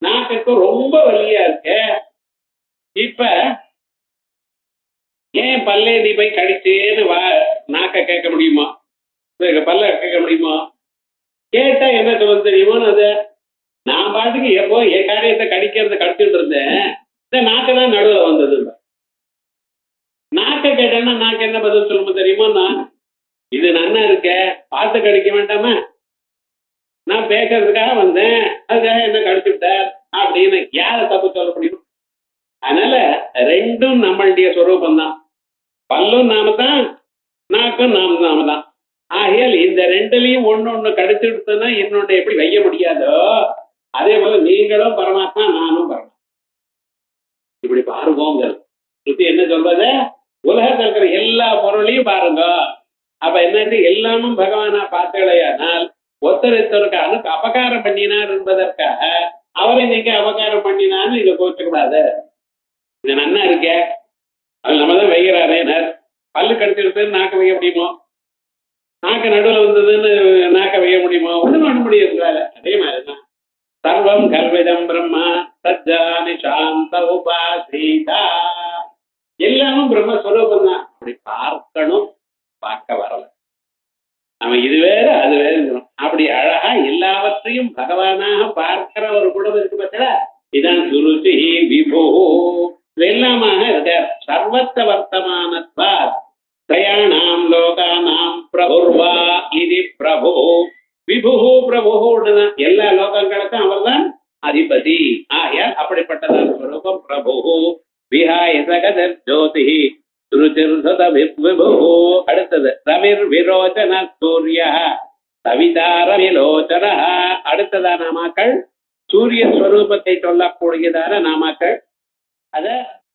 நாக்கு ரொம்ப வலியா இருக்க. இப்ப ஏன் பல்லே நீ போய் கடிச்சேன்னு நாக்க கேட்க முடியுமா? பல்ல கேட்க முடியுமா? கேட்டா என்ன சொல்ல தெரியுமோ? அது நான் பாட்டுக்கு எப்போ என் காரியத்தை கடிக்கிறத கடிச்சுட்டு இருந்தேன், இந்த நாக்கு தான் நடுவில் வந்தது. நாக்க கேட்டேன்னா நாக்கு என்ன பதில் சொல்லுமோ தெரியுமோ? நான் இது நன்னா இருக்க பார்த்து கடிக்க வேண்டாமா, நான் பேசுறதுக்காக வந்தேன் அதுக்காக என்ன கடிச்சு விட்டார் அப்படின்னு யாரை தப்பு சொல்ல முடியும்? அதனால ரெண்டும் நம்மளுடைய சொரூபம் தான். பல்லும் நாம தான், நாக்கும் நாம தான். ஆகையால் இந்த ரெண்டுலையும் ஒண்ணு கடிச்சு விடுத்ததுன்னா இன்னொன்னு எப்படி வைய முடியாதோ அதே போல நீங்களும் பரமாத்மா நானும் பரமாத்மா. இப்படி பாருங்க. சுத்தி என்ன சொல்றது? உலகத்தில் இருக்கிற எல்லா பொருளையும் பாருங்க. அப்ப என்னது எல்லாமும் பகவானா பார்த்தலையானால் ஒருத்தருக்கு அபகாரம் பண்ணினார் என்பதற்காக அவரை நீங்க அபகாரம் பண்ணினான்னு இதை கோச்சக்கூடாது. இது நன்னா இருக்க அது நம்ம தான் வைக்கிறாரே. பல்லு கடிச்சிருக்குன்னு நாக்க வைக்க முடியுமோ? நாக்க நடுவில் வந்ததுன்னு நாக்க வைக்க முடியுமோ? ஒண்ணும் பண்ண முடியாது. அதே மாதிரிதான் சர்வம் கல்விதம் பிரம்மா சஜ்ஜானி சாந்த உபாசீதா. எல்லாமும் பிரம்மஸ்வரூபம் தான். அப்படி பார்க்கணும், பார்க்க வரல. நம்ம இது வேற அது வேற. அப்படி அழகா எல்லாவற்றையும் பகவானாக பார்க்கிற ஒரு குணம் இருக்கு பார்த்தா இதான் சுருச்சி விபு. எல்லாமாக இருக்கார். சர்வத்த வர்த்தமானத்வா திரயாணாம் லோகானாம் பிரபுர்வா இது பிரபு. விபு பிரபு எல்லா லோகங்களுக்கும் அவர் தான் அதிபதி. ஆகையால் அப்படிப்பட்டதான் ஸ்வரூபம் பிரபு. விஹாய சகதர் ஜோதி விபு. அடுத்தது ரவிர் விரோச்சன சூரிய சவிதாரவிலோச்சன. அடுத்ததான நாமாக்கள் சூரிய ஸ்வரூபத்தை சொல்லக்கூடியதான நாமாக்கள். அத